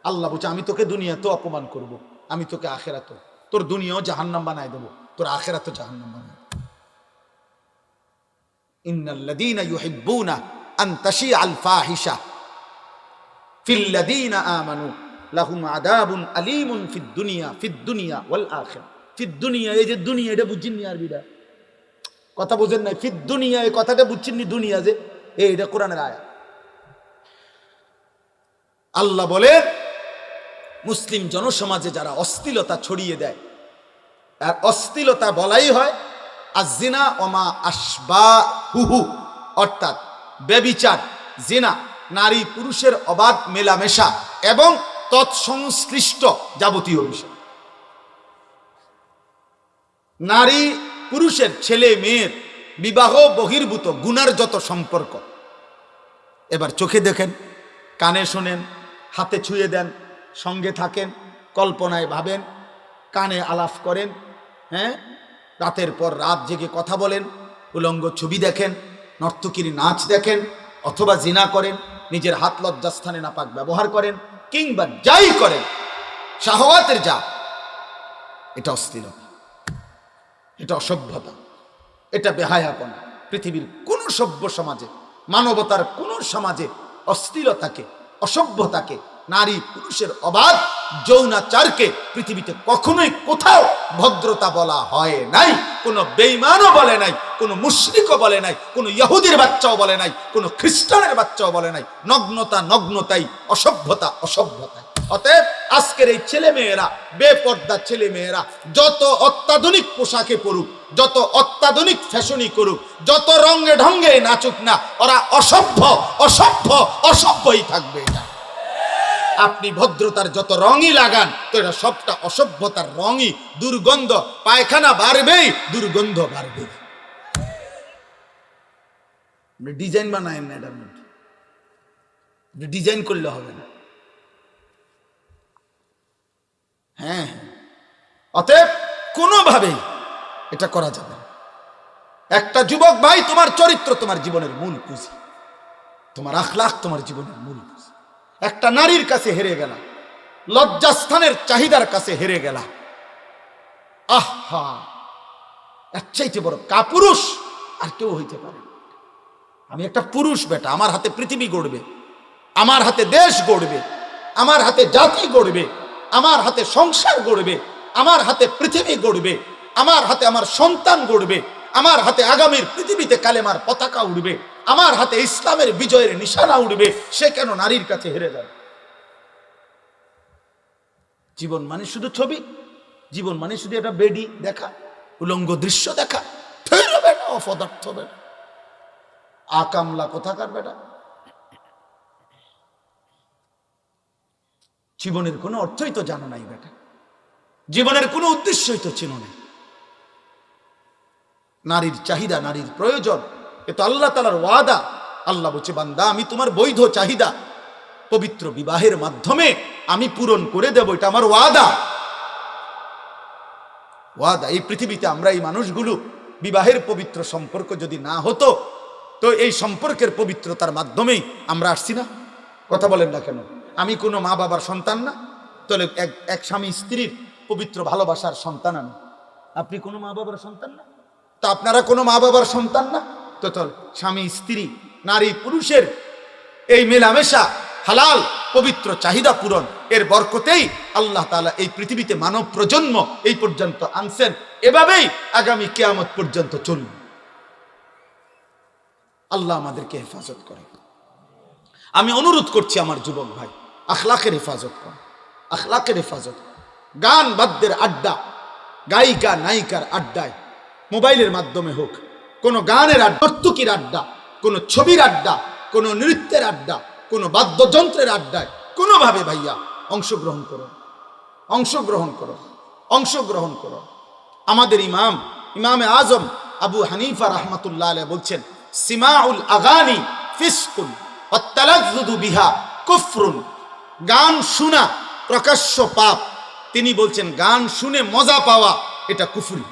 আল্লাহ বলছে আমি তোকে দুনিয়াতেও অপমান করব, আমি তোকে আখিরাতেও, তোর দুনিয়াও জাহান্নাম বানায় দেবো, তোর আখিরাতেও জাহান্নাম বানায়। ইন্নাল্লাযীনা ইউহিব্বুনা আন তাশিআল ফাহিশা ফিল্লাযীনা আমানু লাহুম আযাবুন আলীমুন ফিদ দুনিয়া ওয়াল আখিরাহ। ফিদ দুনিয়া, এই যে দুনিয়া, এটা বুঝছেন আরবিটা কথা বোঝেন নাই? ফিদ দুনিয়া এই কথাটা বুঝছেন নি? দুনিয়া যে এটা কোরআনের আয়াত। আল্লাহ বলে মুসলিম জনসমাজে যারা অশ্লীলতা ছড়িয়ে দেয়, আর অশ্লীলতা বলাই হয় আযিনা ওমা আশবাহুহু, অর্থাৎ ব্যভিচার, জিনা, নারী পুরুষের অবাধ মেলামেশা এবং তৎসংশ্লিষ্ট যাবতীয় বিষয়। নারী পুরুষের, ছেলে মেয়ের বিবাহ বহির্ভূত গুনার যত সম্পর্ক, এবার চোখে দেখেন, কানে শোনেন, হাতে ছুঁয়ে দেন, সঙ্গে থাকেন, কল্পনায় ভাবেন, কানে আলাপ করেন, হ্যাঁ, রাতের পর রাত জেগে কথা বলেন, উলঙ্গ ছবি দেখেন, নর্তকীর নাচ দেখেন, অথবা জিনা করেন, নিজের হাত লজ্জাস্থানে নাপাক ব্যবহার করেন, কিংবা যাই করেন, শাহওয়াতের যা, এটা অশ্লীলতা, এটা অসভ্যতা, এটা বেহায়াপনা। পৃথিবীর কোন সভ্য সমাজে, মানবতার কোন সমাজে অশ্লীলতাকে, অসভ্যতাকে, নারী পুরুষের অবাধ যৌনাচারকে পৃথিবীতে কখনোই কোথাও ভদ্রতা বলা হয় নাই। কোনো বেঈমানও বলে নাই, কোনো মুশরিকও বলে নাই, কোনো ইহুদির বাচ্চাও বলে নাই, কোনো খ্রিস্টানের বাচ্চাও বলে নাই। নগ্নতা নগ্নতাই, অসভ্যতা অসভ্যতাই। অতএব আজকের এই ছেলে মেয়েরা, বেপর্দা ছেলে মেয়েরা যত অত্যাধুনিক পোশাকে পড়ুক, যত অত্যাধুনিক ফ্যাশনই করুক, যত রঙে ঢঙ্গে নাচুক না, ওরা অসভ্য অসভ্য অসভ্যই থাকবে। এটা আপনি ভদ্রতার যত রঙই লাগান, তো এটা সবটা অসভ্যতার রঙই, দুর্গন্ধ, পায়খানা বাড়বেই, দুর্গন্ধ বাড়বে। ডিজাইন বানায়েন না, এটার মধ্যে ডিজাইন করলে হবে না। হ্যাঁ, অতএব কোনোভাবেই এটা করা যাবে না। একটা যুবক ভাই, তোমার চরিত্র তোমার জীবনের মূল পুঁজি, তোমার আখলাক তোমার জীবনের মূল পুঁজি। একটা নারীর কাছে হেরে গেলা, লজ্জাস্থানের চাহিদার কাছে হেরে গেলা, আহা, এর চাইতে বড় কাপুরুষ আর কেউ হইতে পারে না। আমি একটা পুরুষ বেটা, আমার হাতে পৃথিবী গড়বে, আমার হাতে দেশ গড়বে, আমার হাতে জাতি গড়বে, আমার হাতে সংসার গড়বে, আমার হাতে পৃথিবী গড়বে, আমার হাতে আমার সন্তান গড়বে, আমার হাতে আগামীর পৃথিবীতে কালেমার পতাকা উড়বে, আমার হাতে ইসলামের বিজয়ের নিশানা উড়বে। সে কেন নারীর কাছে হেরে যাবে? জীবন মানে শুধু ছবি, জীবন মানে শুধু একটা বেডি দেখা, উলঙ্গ দৃশ্য দেখা, বেটা অপদার্থ বেটা, আকামলা কোথাকার বেটা। জীবনের কোনো অর্থই তো জানো নাই বেটা, জীবনের কোনো উদ্দেশ্যই তো চিনো না। নারীর চাহিদা, নারীর প্রয়োজন, এ তো আল্লাহ তাআলার ওয়াদা। আল্লাহ বলছে, বান্দা আমি তোমার বৈধ চাহিদা পবিত্র বিবাহের মাধ্যমে আমি পূরণ করে দেব, এটা আমার ওয়াদা। ওয়াদা। এই পৃথিবীতে আমরা এই মানুষগুলো বিবাহের পবিত্র সম্পর্ক যদি না হতো, তো এই সম্পর্কের পবিত্রতার মাধ্যমেই আমরা আসছি না। কথা বলেন না কেন? আমি কোনো মা বাবার সন্তান না, তাহলে এক স্বামী স্ত্রীর পবিত্র ভালোবাসার সন্তান আমি। আপনি কোনো মা বাবার সন্তান না, তা আপনারা কোনো মা বাবার সন্তান না, তো স্বামী স্ত্রী, নারী পুরুষের এই মেলামেশা, হালাল পবিত্র চাহিদা পূরণ, এর বরকতেই আল্লাহ তাআলা এই পৃথিবীতে মানব প্রজন্ম এই পর্যন্ত আনছেন। এভাবেই আগামী কিয়ামত পর্যন্ত চলবে। আল্লাহ আমাদেরকে হেফাজত করে। আমি অনুরোধ করছি আমার যুবক ভাই, আখলাকের হেফাজত কর, আখলাকের হেফাজত। গান বাদ্যের আড্ডা, গায়িকা নায়িকার আড্ডায়, মোবাইলের মাধ্যমে হোক, কোনো গানের আড্ডা, নর্তকীর আড্ডা, কোনো ছবির আড্ডা, কোনো নৃত্যের আড্ডা, কোনো বাদ্যযন্ত্রের আড্ডায় কোনোভাবে ভাইয়া অংশগ্রহণ করো, অংশগ্রহণ করো, অংশগ্রহণ করো। আমাদের ইমামে আজম আবু হানিফা রাহমাতুল্লাহ আলাইহি বলছেন, সিমাউল আগানি ফিসকুন ওয়াত তালাজ্জুদু বিহা কুফরুন। গান শোনা প্রকাশ্য পাপ। তিনি বলছেন গান শুনে মজা পাওয়া এটা কুফরি,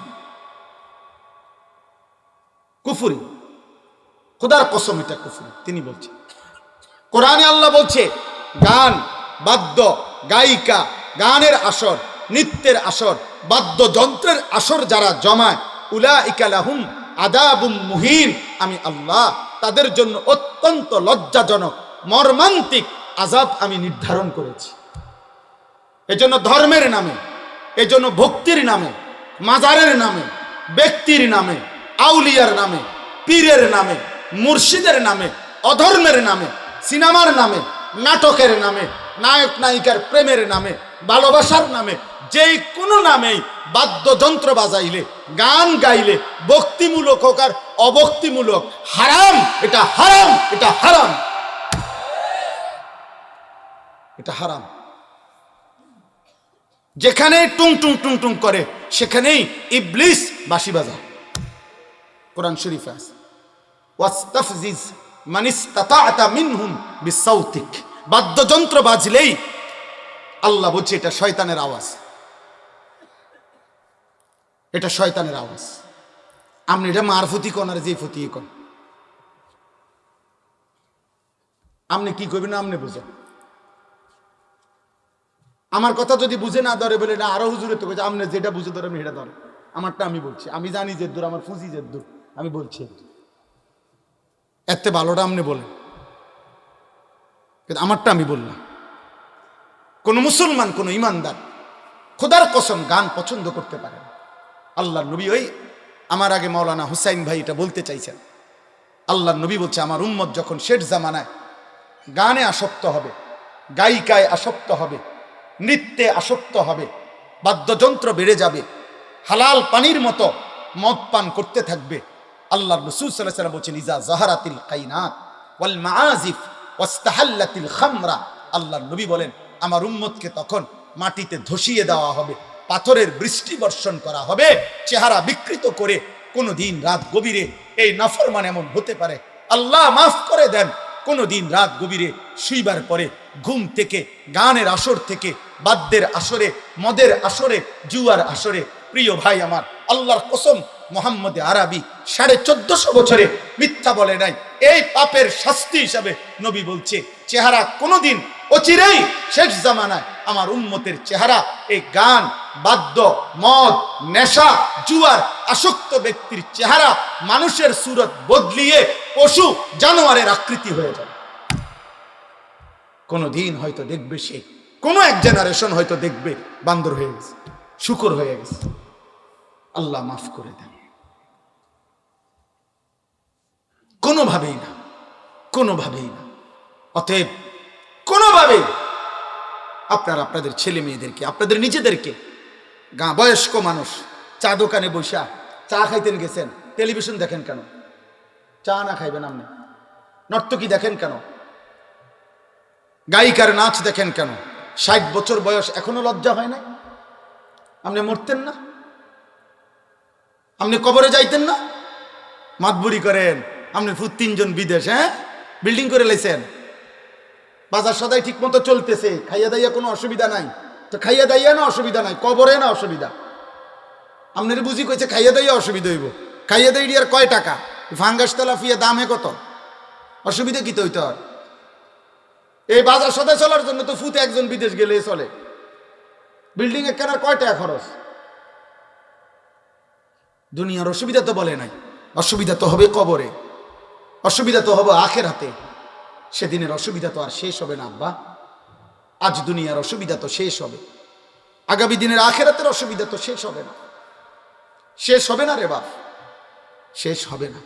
কুফরি, খোদার কসম এটা কুফরি। তিনি বলছেন, কোরআনে আল্লাহ বলছে গান, বাদ্য, গায়িকা, গানের আসর, নৃত্যের আসর, বাদ্যযন্ত্রের আসর যারা জমায়, উলাইকা লাহুম আযাবুম মুহিন, আমি আল্লাহ তাদের জন্য অত্যন্ত লজ্জাজনক মর্মান্তিক আযাব আমি নির্ধারণ করেছি। এজন্য ধর্মের নামে, এজন্য ভক্তির নামে, মাজারের নামে, ব্যক্তির নামে, আউলিয়ার নামে, পীরের নামে, মুর্শিদের নামে, অধর্মের নামে, সিনেমার নামে, নাটকের নামে, নায়ক নায়িকার প্রেমের নামে, ভালোবাসার নামে, যেই কোনো নামেই বাদ্যযন্ত্র বাজাইলে, গান গাইলে, ভক্তিমূলক হোক আর অভক্তিমূলক, হারাম, এটা হারাম, এটা হারাম, এটা হারাম। যেখানেই টুং টুং টুং টুং করে সেখানেই ইবলিস বাঁশি বাজায়। কোরআন শরীফে আছে, ওয়াস্তাফজিজ মান ইসতাতা'তা মিনহুম বিসাউতিক, বাদ্যযন্ত্র বাজলেই আল্লাহ বলছে এটা শয়তানের আওয়াজ, এটা শয়তানের আওয়াজ। আপনি এটা মারফতি কোন আর যে ফতি কোন, আপনি কি করবেন না, আপনি বুঝেন। আমার কথা যদি বুঝে না ধরে বলে না আরো হুজুরে তো আপনি যেটা বুঝে ধরে আমি সেটা ধরে, আমারটা আমি বলছি, আমি জানি যে দূর, আমার ফুঁজি যে দূর, আমি বলছি এতে ভালোটা আপনি বলেন, কিন্তু আমারটা আমি বললাম। কোন মুসলমান, কোন ইমানদার খোদার কসম গান পছন্দ করতে পারে না। আল্লাহ নবী, ওই আমার আগে মাওলানা হুসাইন ভাই এটা বলতে চাইছেন, আল্লাহ নবী বলছে আমার উম্মত যখন শেষ জামানায় গানে আসক্ত হবে, গায়িকায় আসক্ত হবে, নৃত্যে আসক্ত হবে, বাদ্যযন্ত্র বেড়ে যাবে, হালাল পানির মতো মদ পান করতে থাকবে। আল্লাহ রাসূল সাল্লাল্লাহু আলাইহি ওয়াসাল্লাম বলেছেন ইজা যাহারাতিল কাইনাত ওয়াল মাআজিফ ওয়াস্তাহাল্লাতিল খামরা, আল্লাহ নবী বলেন আমার উম্মতকে তখন মাটিতে ধসিয়ে দেওয়া হবে, পাথরের বৃষ্টি বর্ষণ করা হবে, চেহারা বিকৃত করে। কোনো দিন রাত গভীরে এই নাফরমান এমন হতে পারে, আল্লাহ মাফ করে দেন, কোনো দিন রাত গভীরে শুইবার পরে ঘুম থেকে, গানের আসর থেকে, বাদ্যের আসরে, মদের আসরে, জুয়ার আসরে, প্রিয় ভাই আমার, আল্লাহর কসম মুহাম্মদ আরবি 1450 বছরে মিথ্যা বলে নাই। এই পাপের শাস্তি হিসাবে নবী বলছে চেহারা কোনোদিন অচিরেই শেষ জামানায় আমার উম্মতের চেহারা এই গান, বাদ্য, মদ, নেশা, জুয়ার আসক্ত ব্যক্তির চেহারা মানুষের সুরত বদলিয়ে পশু জানোয়ারের আকৃতি হয়ে যাবে। কোনদিন হয়তো দেখবে সে, কোন এক জেনারেশন হয়তো দেখবে বান্দর হয়ে গেছে, শুকর হয়ে গেছে। আল্লাহ মাফ করে দেন। কোনোভাবেই না, কোনোভাবেই না। অতএব কোনোভাবেই আপনারা আপনাদের ছেলে মেয়েদেরকে, আপনাদের নিজেদেরকে, বয়স্ক মানুষ চা দোকানে বসা চা খাইতেন গেছেন, টেলিভিশন দেখেন কেন? চা না খাইবেন আপনি? নর্তকী দেখেন কেন? গায়িকার নাচ দেখেন কেন? 60 বছর বয়স এখনো লজ্জা হয় না? আপনি মরতেন না? আপনি কবরে যাইতেন না? মাতবুরি করেন, আপনি 3 জন বিদেশ, হ্যাঁ, বিল্ডিং করে লাইছেন, বাজার সদাই ঠিক মতো চলতেছে, খাইয়া দাইয়া কোনো অসুবিধা নাই, তো খাইয়া দাইয়া না অসুবিধা নাই, কবরে না অসুবিধা। আপনার বুঝি কইছে খাইয়া দাইয়া অসুবিধা হইব, খাইয়া দাই আর কয় টাকা, ফাঙ্গাস তেলাফিয়া দামে কত, অসুবিধা কি তো হইতে হয়? এই বাজার সদাই চলার জন্য তো ফুতে একজন বিদেশ গেলে চলে, বিল্ডিং এ কেনার কয় টাকা খরচ? দুনিয়ার অসুবিধা তো বলে নাই, অসুবিধা তো হবে কবরে, অসুবিধা তো হবে আখিরাতে। সেদিনের অসুবিধা তো আর শেষ হবে না আব্বা। আজ দুনিয়ার অসুবিধা তো শেষ হবে, আগামী দিনের আখিরাতের অসুবিধা তো শেষ হবে না, শেষ হবে না রে বাপ, শেষ হবে না।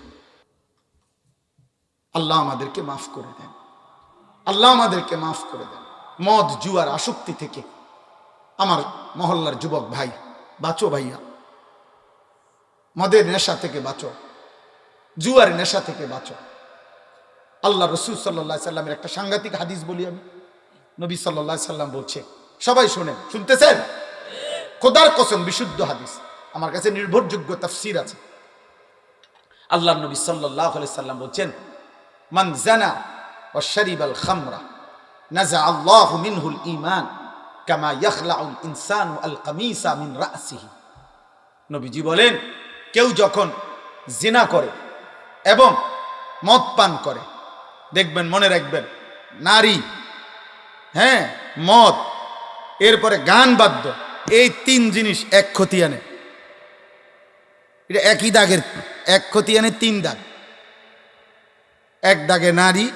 আল্লাহ আমাদেরকে মাফ করে দেন, আল্লাহ আমাদেরকে মাফ করে দেন। মদ জুয়ার আসক্তি থেকে আমার মহল্লার যুবক ভাই বাঁচো ভাইয়া, মদের নেশা থেকে বাঁচো, জুয়ার নেশা থেকে বাঁচো। আল্লাহ রসুল সাল্লাল্লাহু আলাইহি সাল্লামের একটা সাংঘাতিক হাদিস বলি আমি। নবী সাল্লাল্লাহু আলাইহি সাল্লাম বলছে, সবাই শোনেন, শুনতেছেন? খোদার কসম বিশুদ্ধ হাদিস, আমার কাছে নির্ভরযোগ্য তাফসীর আছে। আল্লাহ নবী সাল্লাল্লাহু আলাইহি সাল্লাম বলছেন, মান জানা ওয়া শারিবাল খামরা নাযা আল্লাহু মিনহুল ঈমান কামা ইয়াখলাউল ইনসানু আল কামিসা মিন রাসিহি। নবীজি বলেন, কেউ যখন জিনা করে এবং মদ পান করে, দেখবেন, মনে রাখবেন, নারী, হ্যাঁ, মদ, এরপরে গান বাদ্য, এই তিন জিনিস এক ক্ষতি আনে। এটা একই দাগের, এক ক্ষতি আনে তিন দাগ। এক দাগে নারী,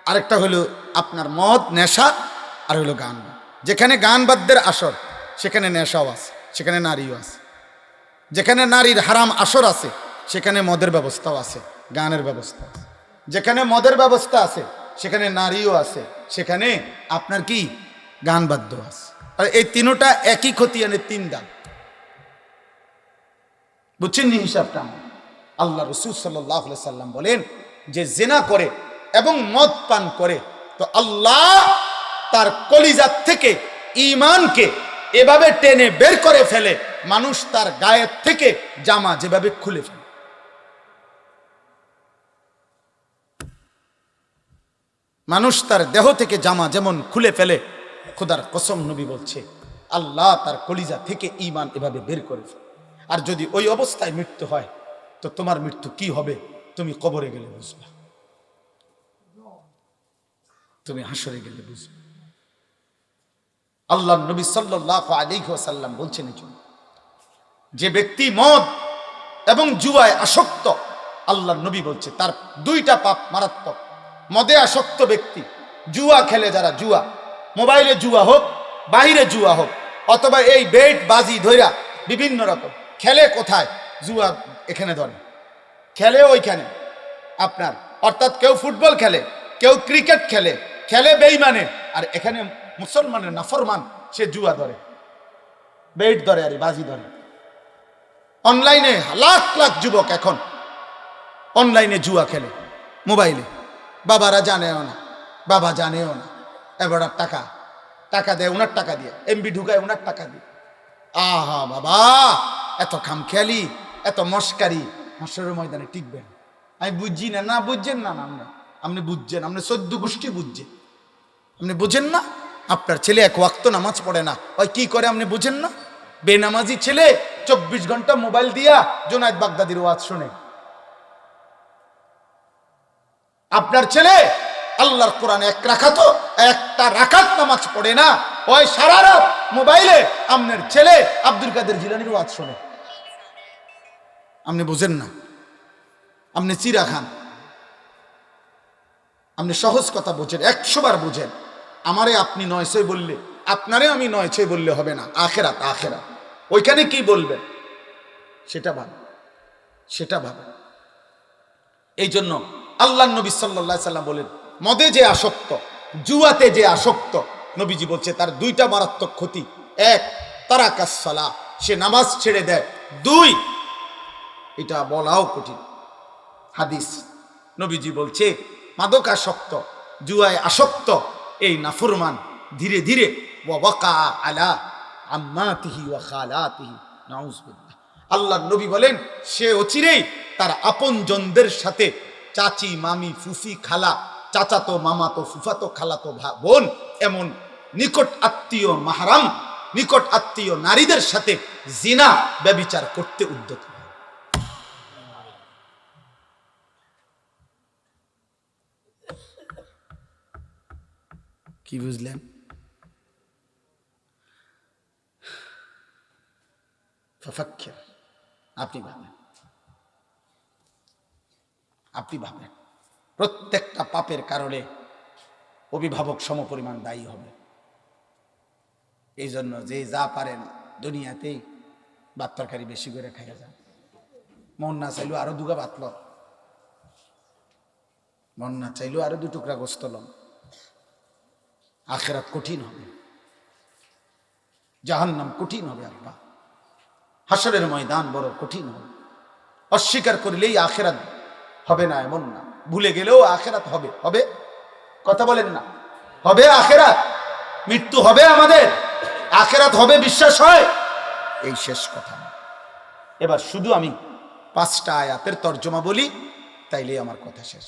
আরেকটা হলো আপনার মদ, নেশা, আর হলো গান। যেখানে গান বাদ্যের আসর সেখানে নেশাও আছে, সেখানে নারীও আছে। যেখানে নারীর হারাম আসর আছে সেখানে মদের ব্যবস্থাও আছে, গানের ব্যবস্থা আছে। যেখানে মদের ব্যবস্থা আছে সেখানে নারীও আছে, সেখানে আপনার কি গান বাদ্য আছে। আর এই তিনটা একই ক্ষতি আনে, তিন দাগ। বুঝছেন নি হিসাবটা? আল্লাহ রাসূল সাল্লাল্লাহু আলাইহি সাল্লাম বলেন, যে জিনা করে এবং মদ পান করে, তো আল্লাহ তার কলিজার থেকে ঈমানকে এভাবে টেনে বের করে ফেলে, মানুষ তার গায়ের থেকে জামা যেভাবে খুলে ফেলে। মানুষ তার দেহ থেকে জামা যেমন খুলে ফেলে, খোদার কসম নবী বলছে, আল্লাহ তার কলিজা থেকে ঈমান এভাবে বের করে ফেলে। আর যদি ওই অবস্থায় মৃত্যু হয়, তো তোমার মৃত্যু কি হবে তুমি কবরে গেলে বুঝবে, তুমি হাসরে গেলে বুঝবে। আল্লাহ নবী সাল্লাল্লাহু আলাইহি ওয়াসাল্লাম বলছেন, যে ব্যক্তি মদ এবং জুয়ায় আসক্ত, আল্লাহ নবী বলছে তার দুইটা পাপ মারাত্মক। মদে আসক্ত ব্যক্তি, জুয়া খেলে যারা, জুয়া, মোবাইলে জুয়া হোক, বাহিরে জুয়া হোক, অথবা এই বেট বাজি ধইরা বিভিন্ন রকম খেলে, কোথায় জুয়া এখানে ধরে, খেলে ওইখানে আপনার, অর্থাৎ কেউ ফুটবল খেলে, কেউ ক্রিকেট খেলে, খেলে বেঈমানে, আর এখানে মুসলমানের নাফরমান সে জুয়া ধরে, বেট ধরে, আর বাজি ধরে। অনলাইনে লাখ লাখ যুবক এখন অনলাইনে জুয়া খেলে, মোবাইলে। বাবারা জানেও না, বাবা জানেও না, এবার টাকা টাকা দেয়, ওনার টাকা দিয়ে এমবি ঢুকায়, ওনার টাকা দিয়ে। আহা বাবা, এত খামখেয়ালি, এত মস্কারি হাসরের ময়দানে টিকবেন। আমি বুঝছি না। না বুঝছেন না, আপনি বুঝছেন, আপনি 14 গোষ্ঠী বুঝছেন, আপনি বুঝেন না। আপনার ছেলে এক ওয়াক্ত নামাজ পড়ে না, ওই কি করে আপনি বুঝেন না? বেনামাজি ছেলে 24 ঘন্টা মোবাইল দিয়া জুনায়েদ বাগদাদির ওয়াজ শুনে। আপনার ছেলে আল্লাহর কোরআনে একটা রাকাত নামাজ পড়ে না, ওই সারা রাত মোবাইলে আপনার ছেলে আব্দুল কাদের জিলানীর ওয়াজ শুনে। আপনি বুঝেন না, আপনি চিরা খান, আপনি সহজ কথা বুঝেন, 100 বার বুঝেন। আমারে আপনি 900 বললে, আপনারে আমি 900 বললে হবে না। আখেরাত, আখেরাত ওইখানে কি বলবেন সেটা ভাবেন। এই জন্য আল্লাহ নবী সাল্লাল্লাহু আলাইহি সাল্লাম বলেন, মদে যে আসক্ত, জুয়াতে যে আসক্ত, নবীজি বলছে তার দুইটা মারাত্মক ক্ষতি। এক, তারাকাস সালাহ, সে নামাজ ছেড়ে দেয়। 2, এটা বলাও কঠিন হাদিস, নবীজি বলছে মাদক আসক্ত, জুয়ায় আসক্ত এই নাফরমান ধীরে ধীরে ওয়াকা আলা আম্মাতিহি ওয়া খালাতিহি, নাউযুবিল্লাহ। আল্লাহ নবী বলেন, সে অচিরেই তার আপনজনদের সাথে, চাচি, মামি, ফুফি, খালা, চাচাতো, মামাতো, ফুফাতো, খালাতো বোন, এমন নিকট আত্মীয়, মাহরাম নিকট আত্মীয় নারীদের সাথে জিনা, ব্যভিচার করতে উদ্যত। কি বুঝলেন? ফাফাক্কির, আপনি ভাবেন প্রত্যেকটা পাপের কারণে অভিভাবক সমপরিমাণ দায়ী হবে। এই জন্য যে যা পারেন দুনিয়াতেই ভাত তরকারি বেশি করে খাইয়া যান। মন না চাইলেও আরো 2 গা ভাত লন, মন না চাইলেও আরো 2 টুকরা গোস্ত লন। আখেরাত কঠিন হবে, জাহান্নাম কঠিন হবে। আব্বা, হাসরের ময়দান বড় কঠিন হবে। অস্বীকার করলেই আখেরাত হবে না এমন না, ভুলে গেলেও আখেরাত হবে। কথা বলেন না, হবে আখেরাত, মৃত্যু হবে আমাদের, আখেরাত হবে, বিশ্বাস হয়। এই শেষ কথা। এবার শুধু আমি 5টা আয়াতের তর্জমা বলি, তাইলে আমার কথা শেষ।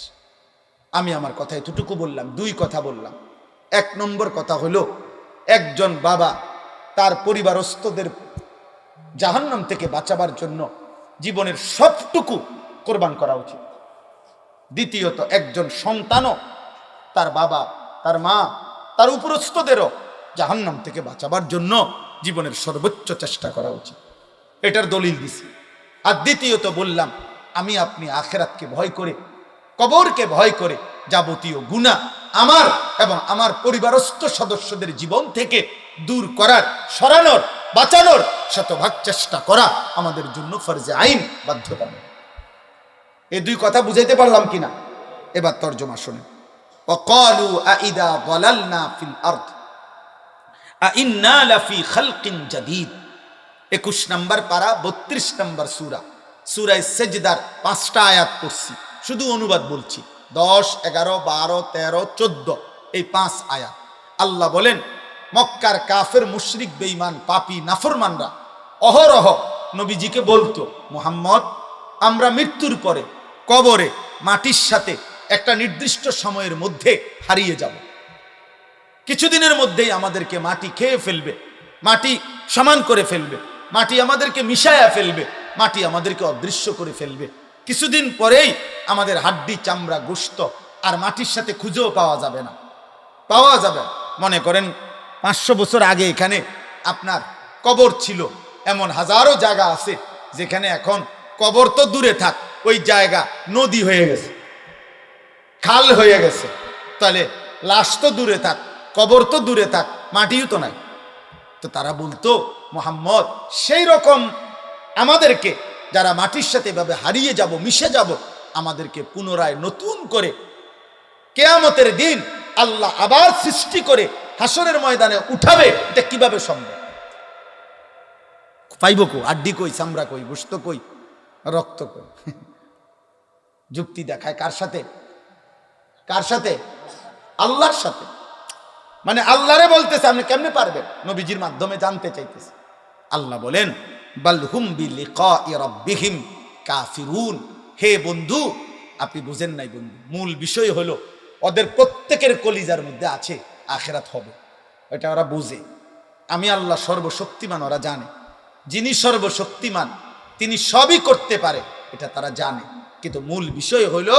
আমি আমার কথা এতটুকু বললাম, 2 কথা বললাম। 1 নম্বর কথা হলো, একজন বাবা তার পরিবারস্থদের জাহান্নাম থেকে বাঁচাবার জন্য জীবনের সবটুকু কোরবান করা উচিত। দ্বিতীয়ত একজন সন্তানও তার বাবা, তার মা, তার উপরস্থদেরও জাহান্নাম থেকে বাঁচাবার জন্য জীবনের সর্বোচ্চ চেষ্টা করা উচিত। এটার দলিল দিছি। আর দ্বিতীয়ত বললাম, আমি আপনি আখিরাতকে ভয় করে, কবরকে ভয় করে যাবতীয় গুনাহ আমার এবং আমার পরিবারস্থ সদস্যদের জীবন থেকে দূর করার, সরানোর, বাঁচানোর শতভাগ চেষ্টা করা আমাদের জন্য ফরজে আইন, বাধ্যতা। এই দুই কথা বুঝাইতে পারলাম কিনা? এবার তর্জমা শুনেন। ওয়াকালু আইদা যালালনা ফিল আরদ আইন্না লাফি খালকিন জাদীদ। 21 নম্বর পারা, 32 নম্বর সূরা, সূরা সেজদার 5টা আয়াত পড়ছি, শুধু অনুবাদ বলছি। 10, 11, 12, 13, 14 এই 5 আয়াত। আল্লাহ বলেন, মক্কার কাফের, মুশরিক, বেঈমান, পাপী, নাফরমানরা অহরহ নবীজিকে বলতো, মুহাম্মদ, আমরা মৃত্যুর পরে কবরে মাটির সাথে একটা নির্দিষ্ট সময়ের মধ্যে হারিয়ে যাব। কিছুদিনের মধ্যেই আমাদেরকে মাটি খেয়ে ফেলবে, মাটি সমান করে ফেলবে, মাটি আমাদেরকে মিশায়া ফেলবে, মাটি আমাদেরকে অদৃশ্য করে ফেলবে। কিছুদিন পরেই আমাদের হাড্ডি, চামড়া, গোশত আর মাটির সাথে খুঁজেও পাওয়া যাবে না, পাওয়া যাবে। মনে করেন 500 বছর আগে এখানে আপনার কবর ছিল, এমন হাজারো জায়গা আছে যেখানে এখন কবর তো দূরে থাক, ওই জায়গা নদী হয়ে গেছে, খাল হয়ে গেছে। তাহলে লাশ তো দূরে থাক, কবর তো দূরে থাক, মাটিও তো নাই। তো তারা বলতো, মুহাম্মদ, সেই রকম আমাদেরকে, যারা মাটির সাথে এভাবে হারিয়ে যাব, মিশে যাব, আমাদেরকে পুনরায় নতুন করে কিয়ামতের দিন আল্লাহ আবার সৃষ্টি করে হাসরের ময়দানে উঠাবে, এটা কিভাবে সম্ভব? পাইব কো? আড্ডি কই, চামড়া কই, গোশত কই, রক্ত কই? যুক্তি দেখায় কার সাথে? কার সাথে? আল্লাহর সাথে। মানে আল্লাহরে বলতেছে, আপনি কেমনে পারবেন? নবীজির মাধ্যমে জানতে চাইতেছে। আল্লাহ বলেন, বাল হুম বিলিকাই রাব্বিহিম কাফিরুন। হে বন্ধু, আপনি বুঝেন নাই বন্ধু, মূল বিষয় হলো ওদের প্রত্যেকের কলিজার মধ্যে আছে আখিরাত হবে, এটা ওরা বুঝে। আমি আল্লাহ সর্বশক্তিমান, ওরা জানে। যিনি সর্বশক্তিমান তিনি সবই করতে পারে, এটা তারা জানে। কিন্তু মূল বিষয় হলো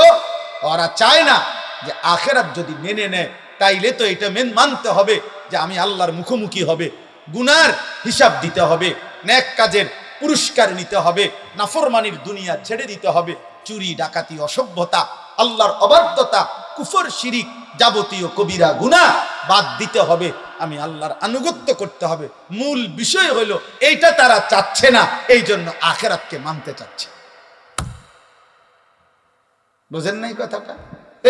ওরা চায় না যে আখিরাত যদি মেনে নেয়, তাইলে তো এটা মানতে হবে যে আমি আল্লাহর মুখোমুখি হবে, গুনার হিসাব দিতে হবে, নেক কাজের পুরস্কার নিতে হবে, নাফরমানির দুনিয়া ছেড়ে দিতে হবে, চুরি, ডাকাতি, অসভ্যতা, আল্লাহর অবাধ্যতা, কুফর, শিরিক, যাবতীয় কবিরা গুনাহ বাদ দিতে হবে, আমি আল্লাহর আনুগত্য করতে হবে। মূল বিষয় হলো এইটা তারা চাচ্ছে না, এই জন্য আখিরাতকে মানতে চাচ্ছে। বুঝেন নাই কথাটা?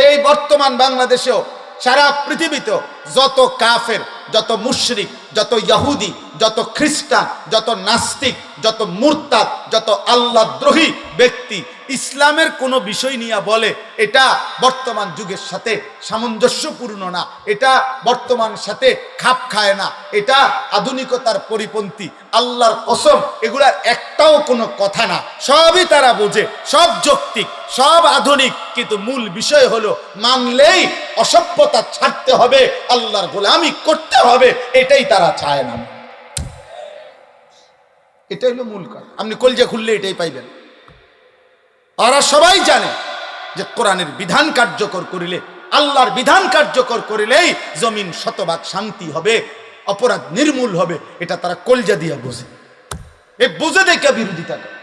এই বর্তমান বাংলাদেশেও, সারা পৃথিবীতেও যত কাফের, যত মুশরিক, যত ইহুদি, যত খ্রিস্টান, যত নাস্তিক, যত মুরতাদ, যত আল্লাহদ্রোহী ব্যক্তি ইসলামের কোনো বিষয় নিয়ে বলে এটা বর্তমান যুগের সাথে সামঞ্জস্যপূর্ণ না, এটা বর্তমান সাথে খাপ খায় না, এটা আধুনিকতার পরিপন্থী, আল্লাহর কসম এগুলার একটাও কোনো কথা না। সবই তারা বোঝে, সব যৌক্তিক, সব আধুনিক, কিন্তু মূল বিষয় হলো মানলেই অসভ্যতা ছাড়তে হবে, আল্লাহর গোলামি করতে হবে, এটাই তারা চায় না। এটাই হলো মূল কথা। আপনি কলজা খুললে এটাই পাইবেন। ওরা সবাই জানে যে কোরআনের বিধান কার্যকর করিলে, আল্লাহর বিধান কার্যকর করিলেই জমিন শতভাগ শান্তি হবে, অপরাধ নির্মূল হবে, এটা তারা কলজা দিয়া বোঝে। এ বুঝে দেখে বিরোধিতা করে,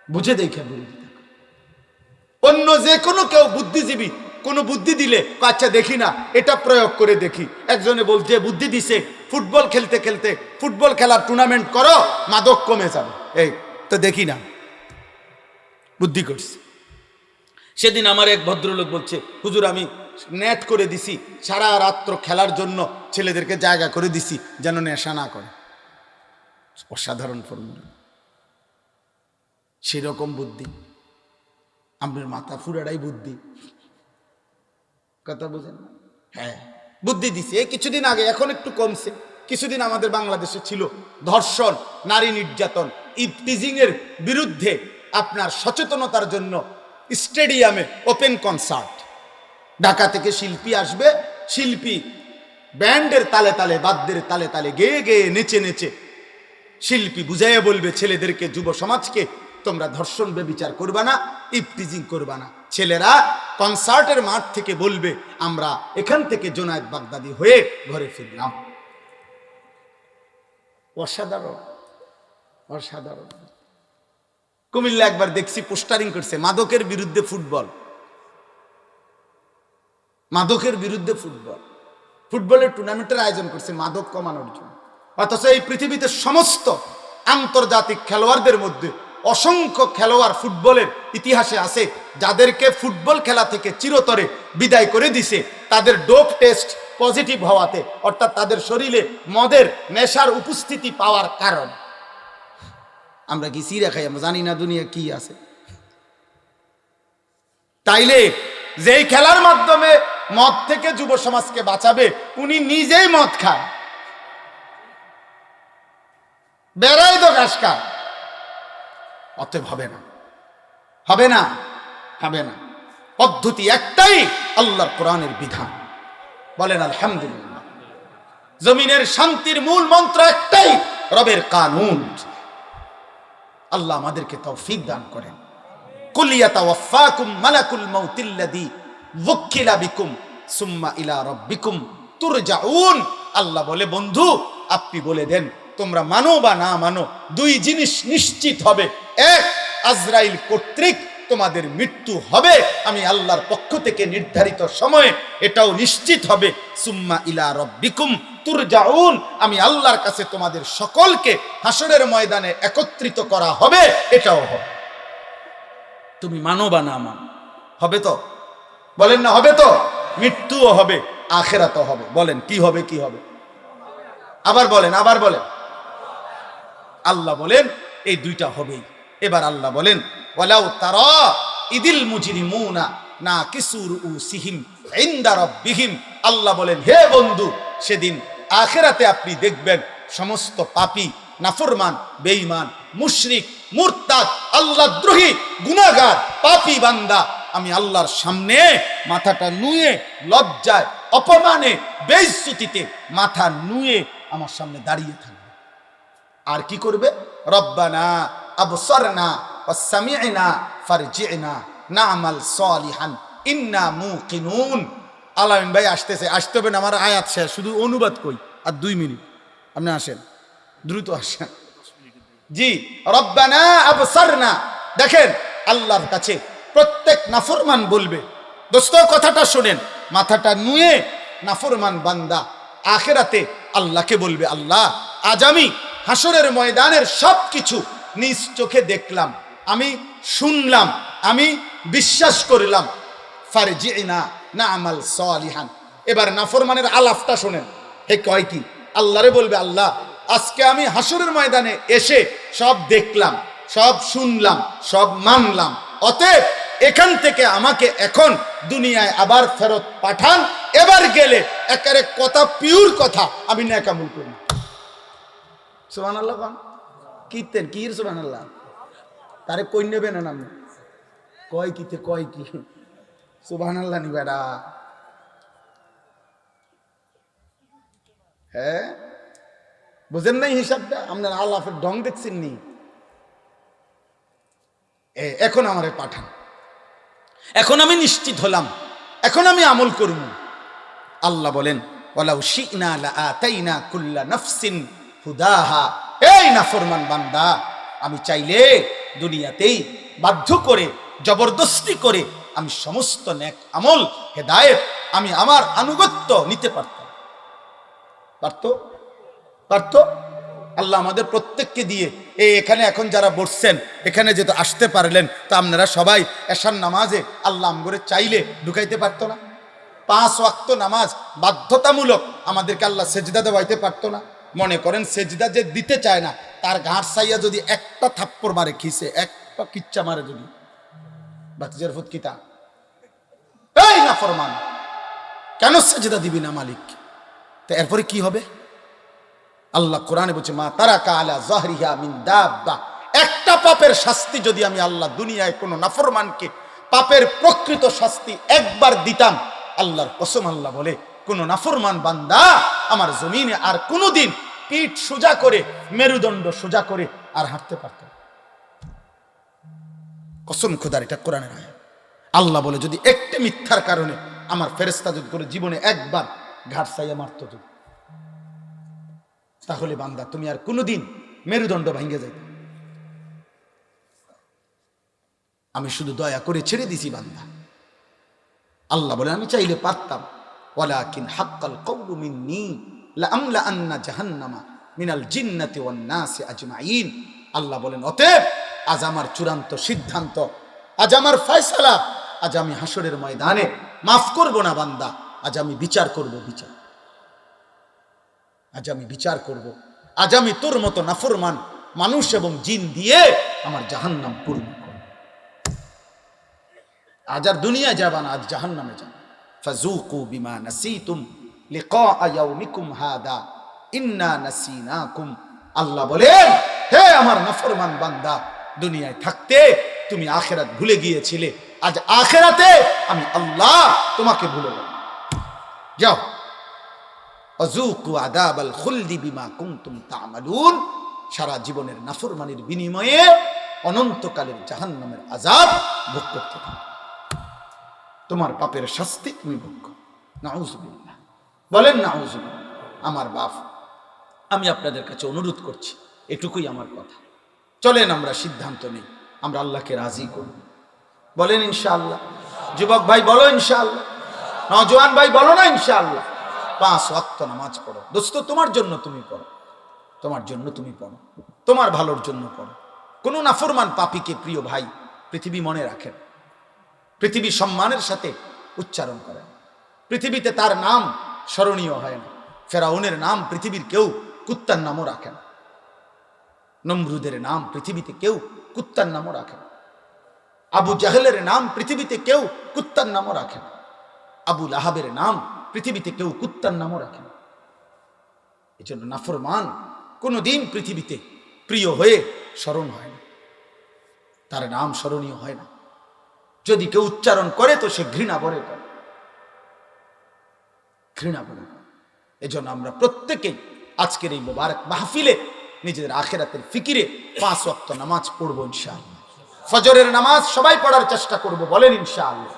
বুঝে দেখে বিরোধিতা করে। অন্য যে কোনো কেউ বুদ্ধিজীবী কোনো বুদ্ধি দিলে, আচ্ছা দেখি না, এটা প্রয়োগ করে দেখি। একজনে বলছে, বুদ্ধি দিছে, ফুটবল খেলতে খেলতে ফুটবল খেলার টুর্নামেন্ট করো, মাদক কমে যাবে। এই তো দেখি না, বুদ্ধি করছে। সেদিন আমার এক ভদ্রলোক বলছে, হুজুর আমি নেট করে দিছি, সারা রাত্র খেলার জন্য ছেলেদেরকে জায়গা করে দিছি যেন নেশা না করে। অসাধারণ ফর্মুলা। সেরকম বুদ্ধি, আপনার মাথা ফুরাটাই বুদ্ধি। কথা বুঝেন না? হ্যাঁ, বুদ্ধি দিছে। এই কিছুদিন আগে, এখন একটু কমছে, কিছুদিন আমাদের বাংলাদেশে ছিল ধর্ষণ, নারী নির্যাতন, ইভটিজিং এর বিরুদ্ধে আপনার সচেতনতার জন্য স্টেডিয়ামে ওপেন কনসার্ট। ঢাকা থেকে শিল্পী আসবে, শিল্পী ব্যান্ডের তালে তালে, বাদ্যের তালে তালে, গেয়ে গেয়ে, নেচে নেচে শিল্পী বুঝাইয়া বলবে ছেলেদেরকে, যুব সমাজকে, তোমরা ধর্ষণ ব্যভিচার করবা না, ইফটিজিং করবা না। ছেলেরা কনসার্টের মাঠ থেকে বলবে আমরা এখান থেকে জুনায়েদ বাগদাদি হয়ে ঘরে ফিরলাম। অসাধারণ, অসাধারণ। কুমিল্লা একবার দেখছি পোস্টারিং করছে মাদকের বিরুদ্ধে ফুটবল, মাদকের বিরুদ্ধে ফুটবল, ফুটবলের টুর্নামেন্টের আয়োজন করছে মাদক কমানোর জন্য। অথচ এই পৃথিবীতে সমস্ত আন্তর্জাতিক খেলোয়াড়দের মধ্যে অসংখ্য খেলোয়াড় ফুটবলের ইতিহাসে আছে যাদেরকে ফুটবল খেলা থেকে চিরতরে বিদায় করে দিছে তাদের ডোপ টেস্ট পজিটিভ হওয়াতে, অর্থাৎ তাদের শরীরে মদের নেশার উপস্থিতি পাওয়ার কারণ। আমরা কি সিরা খাই? আমরা জানি না দুনিয়া কি আছে। তাইলে যেই খেলার মাধ্যমে মদ থেকে যুব সমাজকে বাঁচাবে উনি নিজেই মদ খায়, বেড়াই তো ঘাস খায়। অতএব হবে না, হবে না, হবে না। পদ্ধতি একটাই, আল্লাহর কোরআনের বিধান। বলেন আলহামদুলিল্লাহ। জমিনের শান্তির মূল মন্ত্র একটাই, রবের কানুন। আল্লাহ আমাদেরকে তৌফিক দান করেন। কুল ইয়াতাওয়াফাকুম মালাকুল মাউতিল্লাযী ওয়াক্কিলা বিকুম সুম্মা ইলা রাব্বিকুম তুরজাউন। আল্লাহ বলে, বন্ধু আপনি বলে দেন, তোমরা মানো বা না মানো, দুই জিনিস নিশ্চিত হবে। এক, আজরাইল কর্তৃক তোমাদের মৃত্যু হবে, আমি আল্লাহর পক্ষ থেকে নির্ধারিত সময়ে এটাও নিশ্চিত হবে। সুম্মা ইলা রাব্বিকুম তুরজাউন, আমি আল্লাহর কাছে তোমাদের সকলকে হাসরের ময়দানে একত্রিত করা হবে, এটাও হবে। তুমি মানো বা না মানো, হবে তো? বলেন না হবে তো? মৃত্যুও হবে, আখিরাতও হবে। বলেন কি হবে? কি হবে? আবার বলেন, আবার বলেন। আল্লাহ বলেন এই দুইটা হবেই। এবার আল্লাহ বলেন, ওয়ালাউ তারা ইদিল মুজরিমুনা নাকিসু রুউসিহিম ইনদা রাব্বিহিম। আল্লাহ বলেন, হে বন্ধু, সেদিন আখিরাতে আপনি দেখবেন সমস্ত পাপী, নাফরমান, বেঈমান, মুশরিক, মুরতাদ, আল্লাহদ্রোহী, গুনাহগার, পাপী বান্দা আমি আল্লাহর সামনে মাথাটা নুয়ে, লজ্জায়, অপমানে, বেইজ্জতিতে মাথা নুয়ে আমার সামনে দাঁড়িয়ে থাকবে। আর কি করবে? রব্বানা আবসারনা ওয়াসসামি'না ফারজি'না না'মাল সালিহান ইন্না মুকিনুন। আলামিন ভাই আসতেছে, আসতে হবে না, আমার আয়াত শেষ, শুধু অনুবাদ কই। আর 2 মিনিট, আপনি আসেন, দ্রুত আসেন। জি, রব্বানা আবসারনা। দেখেন আল্লাহর কাছে প্রত্যেক নাফরমান বলবে, দোস্ত কথাটা শোনেন, মাথাটা নুয়ে নাফরমান বান্দা আখিরাতে আল্লাহকে বলবে, আল্লাহ আজ আমি হাসরের ময়দানের সবকিছু নিজ চোখে দেখলাম, আমি শুনলাম, আমি বিশ্বাস করলাম। ফারজি'না না'মাল সালিহান। এবার নাফরমানের আলাফটা শোনেন, হে কয় কি? আল্লাহরে বলবে, আল্লাহ আজকে আমি হাসরের ময়দানে এসে সব দেখলাম, সব শুনলাম, সব মানলাম, অতএব এখান থেকে আমাকে এখন দুনিয়ায় আবার ফেরত পাঠান। এবার গেলে একেবারে কথা, পিওর কথা, আমি নেক আমল করি। সুবহানাল্লাহ। কীর্তেন কি সুবহানাল্লাহ? তারে কই নেবেন না, আমি কয় কিতে কয় কি সুবহানাল্লাহ নি বেড়া। হ্যাঁ, বুঝেন নাই হিসাবটা? আপনার আল্লাহের ঢং দেখছেন নি? এখন আমারে পাঠান, এখন আমি নিশ্চিত হলাম, এখন আমি আমল করব। আল্লাহ বলেন, ওয়ালাউ শি'না লাআতাইনা কুল্লা নাফসিন হুদাহা। এই নাফরমান বান্দা, আমি চাইলে দুনিয়াতেই বাধ্য করে, জবরদস্তি করে আমি সমস্ত নেক আমল, হেদায়েত, আমি আমার আনুগত্য নিতে পারতাম। পারতো? পারতো? আল্লাহ আমাদের প্রত্যেককে দিয়ে এখানে এখন যারা বসছেন, এখানে যেহেতু আসতে পারলেন, তো আপনারা সবাই এশার নামাজে আল্লাহ আমগরে চাইলে ঢুকাইতে পারতো না? 5 ওয়াক্ত নামাজ বাধ্যতামূলক আমাদেরকে আল্লাহ সেজদা দেওয়াইতে পারতো না? মনে করেন সেজদা যে দিতে চায় না, তার ঘাট সাইয়া যদি একটা থাপ্পড় মারে, খিসে একটা কিচ্চা মারে, যদি বাতিজার ফুৎকিতা, এই নাফরমান কেন সেজদা দিবি না মালিক? তো এরপরে কি হবে? আল্লাহ কোরআনে বলছে, মা তারাকা আলা যাহরিহা মিন দাব্বা। একটা পাপের শাস্তি যদি আমি আল্লাহ দুনিয়ায় কোনো নাফরমানকে পাপের প্রকৃত শাস্তি একবার দিতাম, আল্লাহর কসম আল্লাহ বলে কোন নাফরমান বান্দা আমার জমিনে আর কোনোদিন পিঠ সোজা করে মেরুদণ্ড সোজা করে আর হাঁটতে পারত না। কসম খোদার, এটা কোরআনের আয়াত। আল্লাহ বলে যদি একটি মিথ্যার কারণে আমার ফেরেশতা যদি করে জীবনে একবার ঘাট চাইয়া মারত যদি, তাহলে বান্দা তুমি আর কোনোদিন মেরুদণ্ড ভেঙে যাইতে। আমি শুধু দয়া করে ছেড়ে দিছি বান্দা। আল্লাহ বলে আমি চাইলে পারতাম, ওয়ালাকিন হাক্কাল কওলু মিন্নী লাআমলা আন্না জাহান্নামা মিনাল জিন্নাতি ওয়ান নাসি আজমাইন। আল্লাহ বলেন অতএব আজ আমার চূড়ান্ত সিদ্ধান্ত, আজ আমার ফয়সালা, আজ আমি হাসরের ময়দানে মাফ করব না বান্দা, আজ আমি বিচার করব। বিচার আজ আমি বিচার করব। আজ আমি তোর মতো নাফরমান মানুষ এবং জিন দিয়ে আমার জাহান্নাম পূর্ণ করব। আজ আর দুনিয়া যাবা না, আজ জাহান্নামে যাবা। ফাযুকু বিমা নাসিতুম লিকা ইয়াউমিকুম হাদা ইন্না নাসিনাকুম। আল্লাহ বলেন হে আমার নাফরমান বান্দা, দুনিয়ায় থাকতে তুমি আখিরাত ভুলে গিয়েছিলে, আজ আখিরাতে আমি আল্লাহ তোমাকে ভুলে গেলাম। যাও, আযুকু আযাবাল খুলদি বিমা কুনতুম তা'মালুন। সারা জীবনের নাফরমানির বিনিময়ে অনন্তকালের জাহান্নামের আযাব ভোগ করতে থাকো। তোমার পাপের শাস্তি তুমি ভোগ করো। নাউযুবিল্লাহ, বলেন নাউযুবিল্লাহ। আমার বাপ, আমি আপনাদের কাছে অনুরোধ করছি, এটুকুই আমার কথা। চলেন আমরা সিদ্ধান্ত নেই, আমরা আল্লাহকে রাজি করব। বলেন ইনশাআল্লাহ। যুবক ভাই বলো ইনশাআল্লাহ, নওজোয়ান ভাই বলো না ইনশাআল্লাহ। 5 ওয়াক্ত নামাজ পড়ো দোস্ত, তোমার জন্য তুমি পড়ো, তোমার জন্য তুমি পড়ো, তোমার ভালোর জন্য পড়ো। কোন নাফরমান পাপীকে প্রিয় ভাই পৃথিবী মনে রাখেন, পৃথিবী সম্মানের সাথে উচ্চারণ করেন। পৃথিবীতে তার নাম স্মরণীয় হয় না। ফেরাউনের নাম পৃথিবীর কেউ কুত্তার নামও রাখে না। নমরুদের নাম পৃথিবীতে কেউ কুত্তার নামও রাখে না। আবু জাহেলের নাম পৃথিবীতে কেউ কুত্তার নামও রাখে না। আবু লাহাবের নাম পৃথিবীতে কেউ কুত্তার নামও রাখে না। এই জন্য নাফরমান কোনোদিন পৃথিবীতে প্রিয় হয়ে স্মরণ হয় না, তার নাম স্মরণীয় হয় না। যদি কেউ উচ্চারণ করে তো সে ঘৃণা ভরে করে, ঘৃণা ভরে। এজন্য আমরা প্রত্যেকেই আজকের এই মোবারক মাহফিলে নিজেদের আখিরাতের ফিকিরে 5 ওয়াক্ত নামাজ পড়বো ইনশাআল্লাহ। ফজরের নামাজ সবাই পড়ার চেষ্টা করব, বলেন ইনশাআল্লাহ।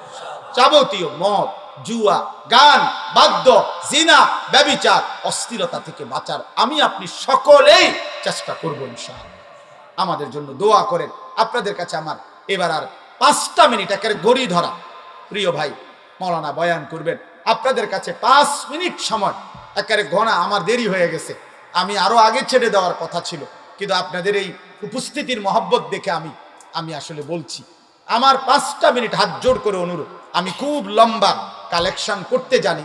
যাবতীয় মদ, জুয়া, গান, বাদ্য, জিনা, ব্যভিচার, অশ্লীলতা থেকে বাঁচার আমি আপনি সকলেই চেষ্টা করব ইনশাআল্লাহ। আমাদের জন্য দোয়া করেন। আপনাদের কাছে আমার এবার আর 5টা মিনিট, একের ঘড়ি ধরা। প্রিয় ভাই মাওলানা বয়ান করবেন, আপনাদের কাছে 5 মিনিট সময়, একের ঘোড়া আমার দেরি হয়ে গেছে। আমি আরো আগে ছেড়ে দেওয়ার কথা ছিল, কিন্তু আপনাদের এই উপস্থিতির মহব্বত দেখে আমি আসলে বলছি। আমার 5টা মিনিট হাত জোড় করে অনুরোধ। আমি খুব লম্বা কালেকশন করতে জানি।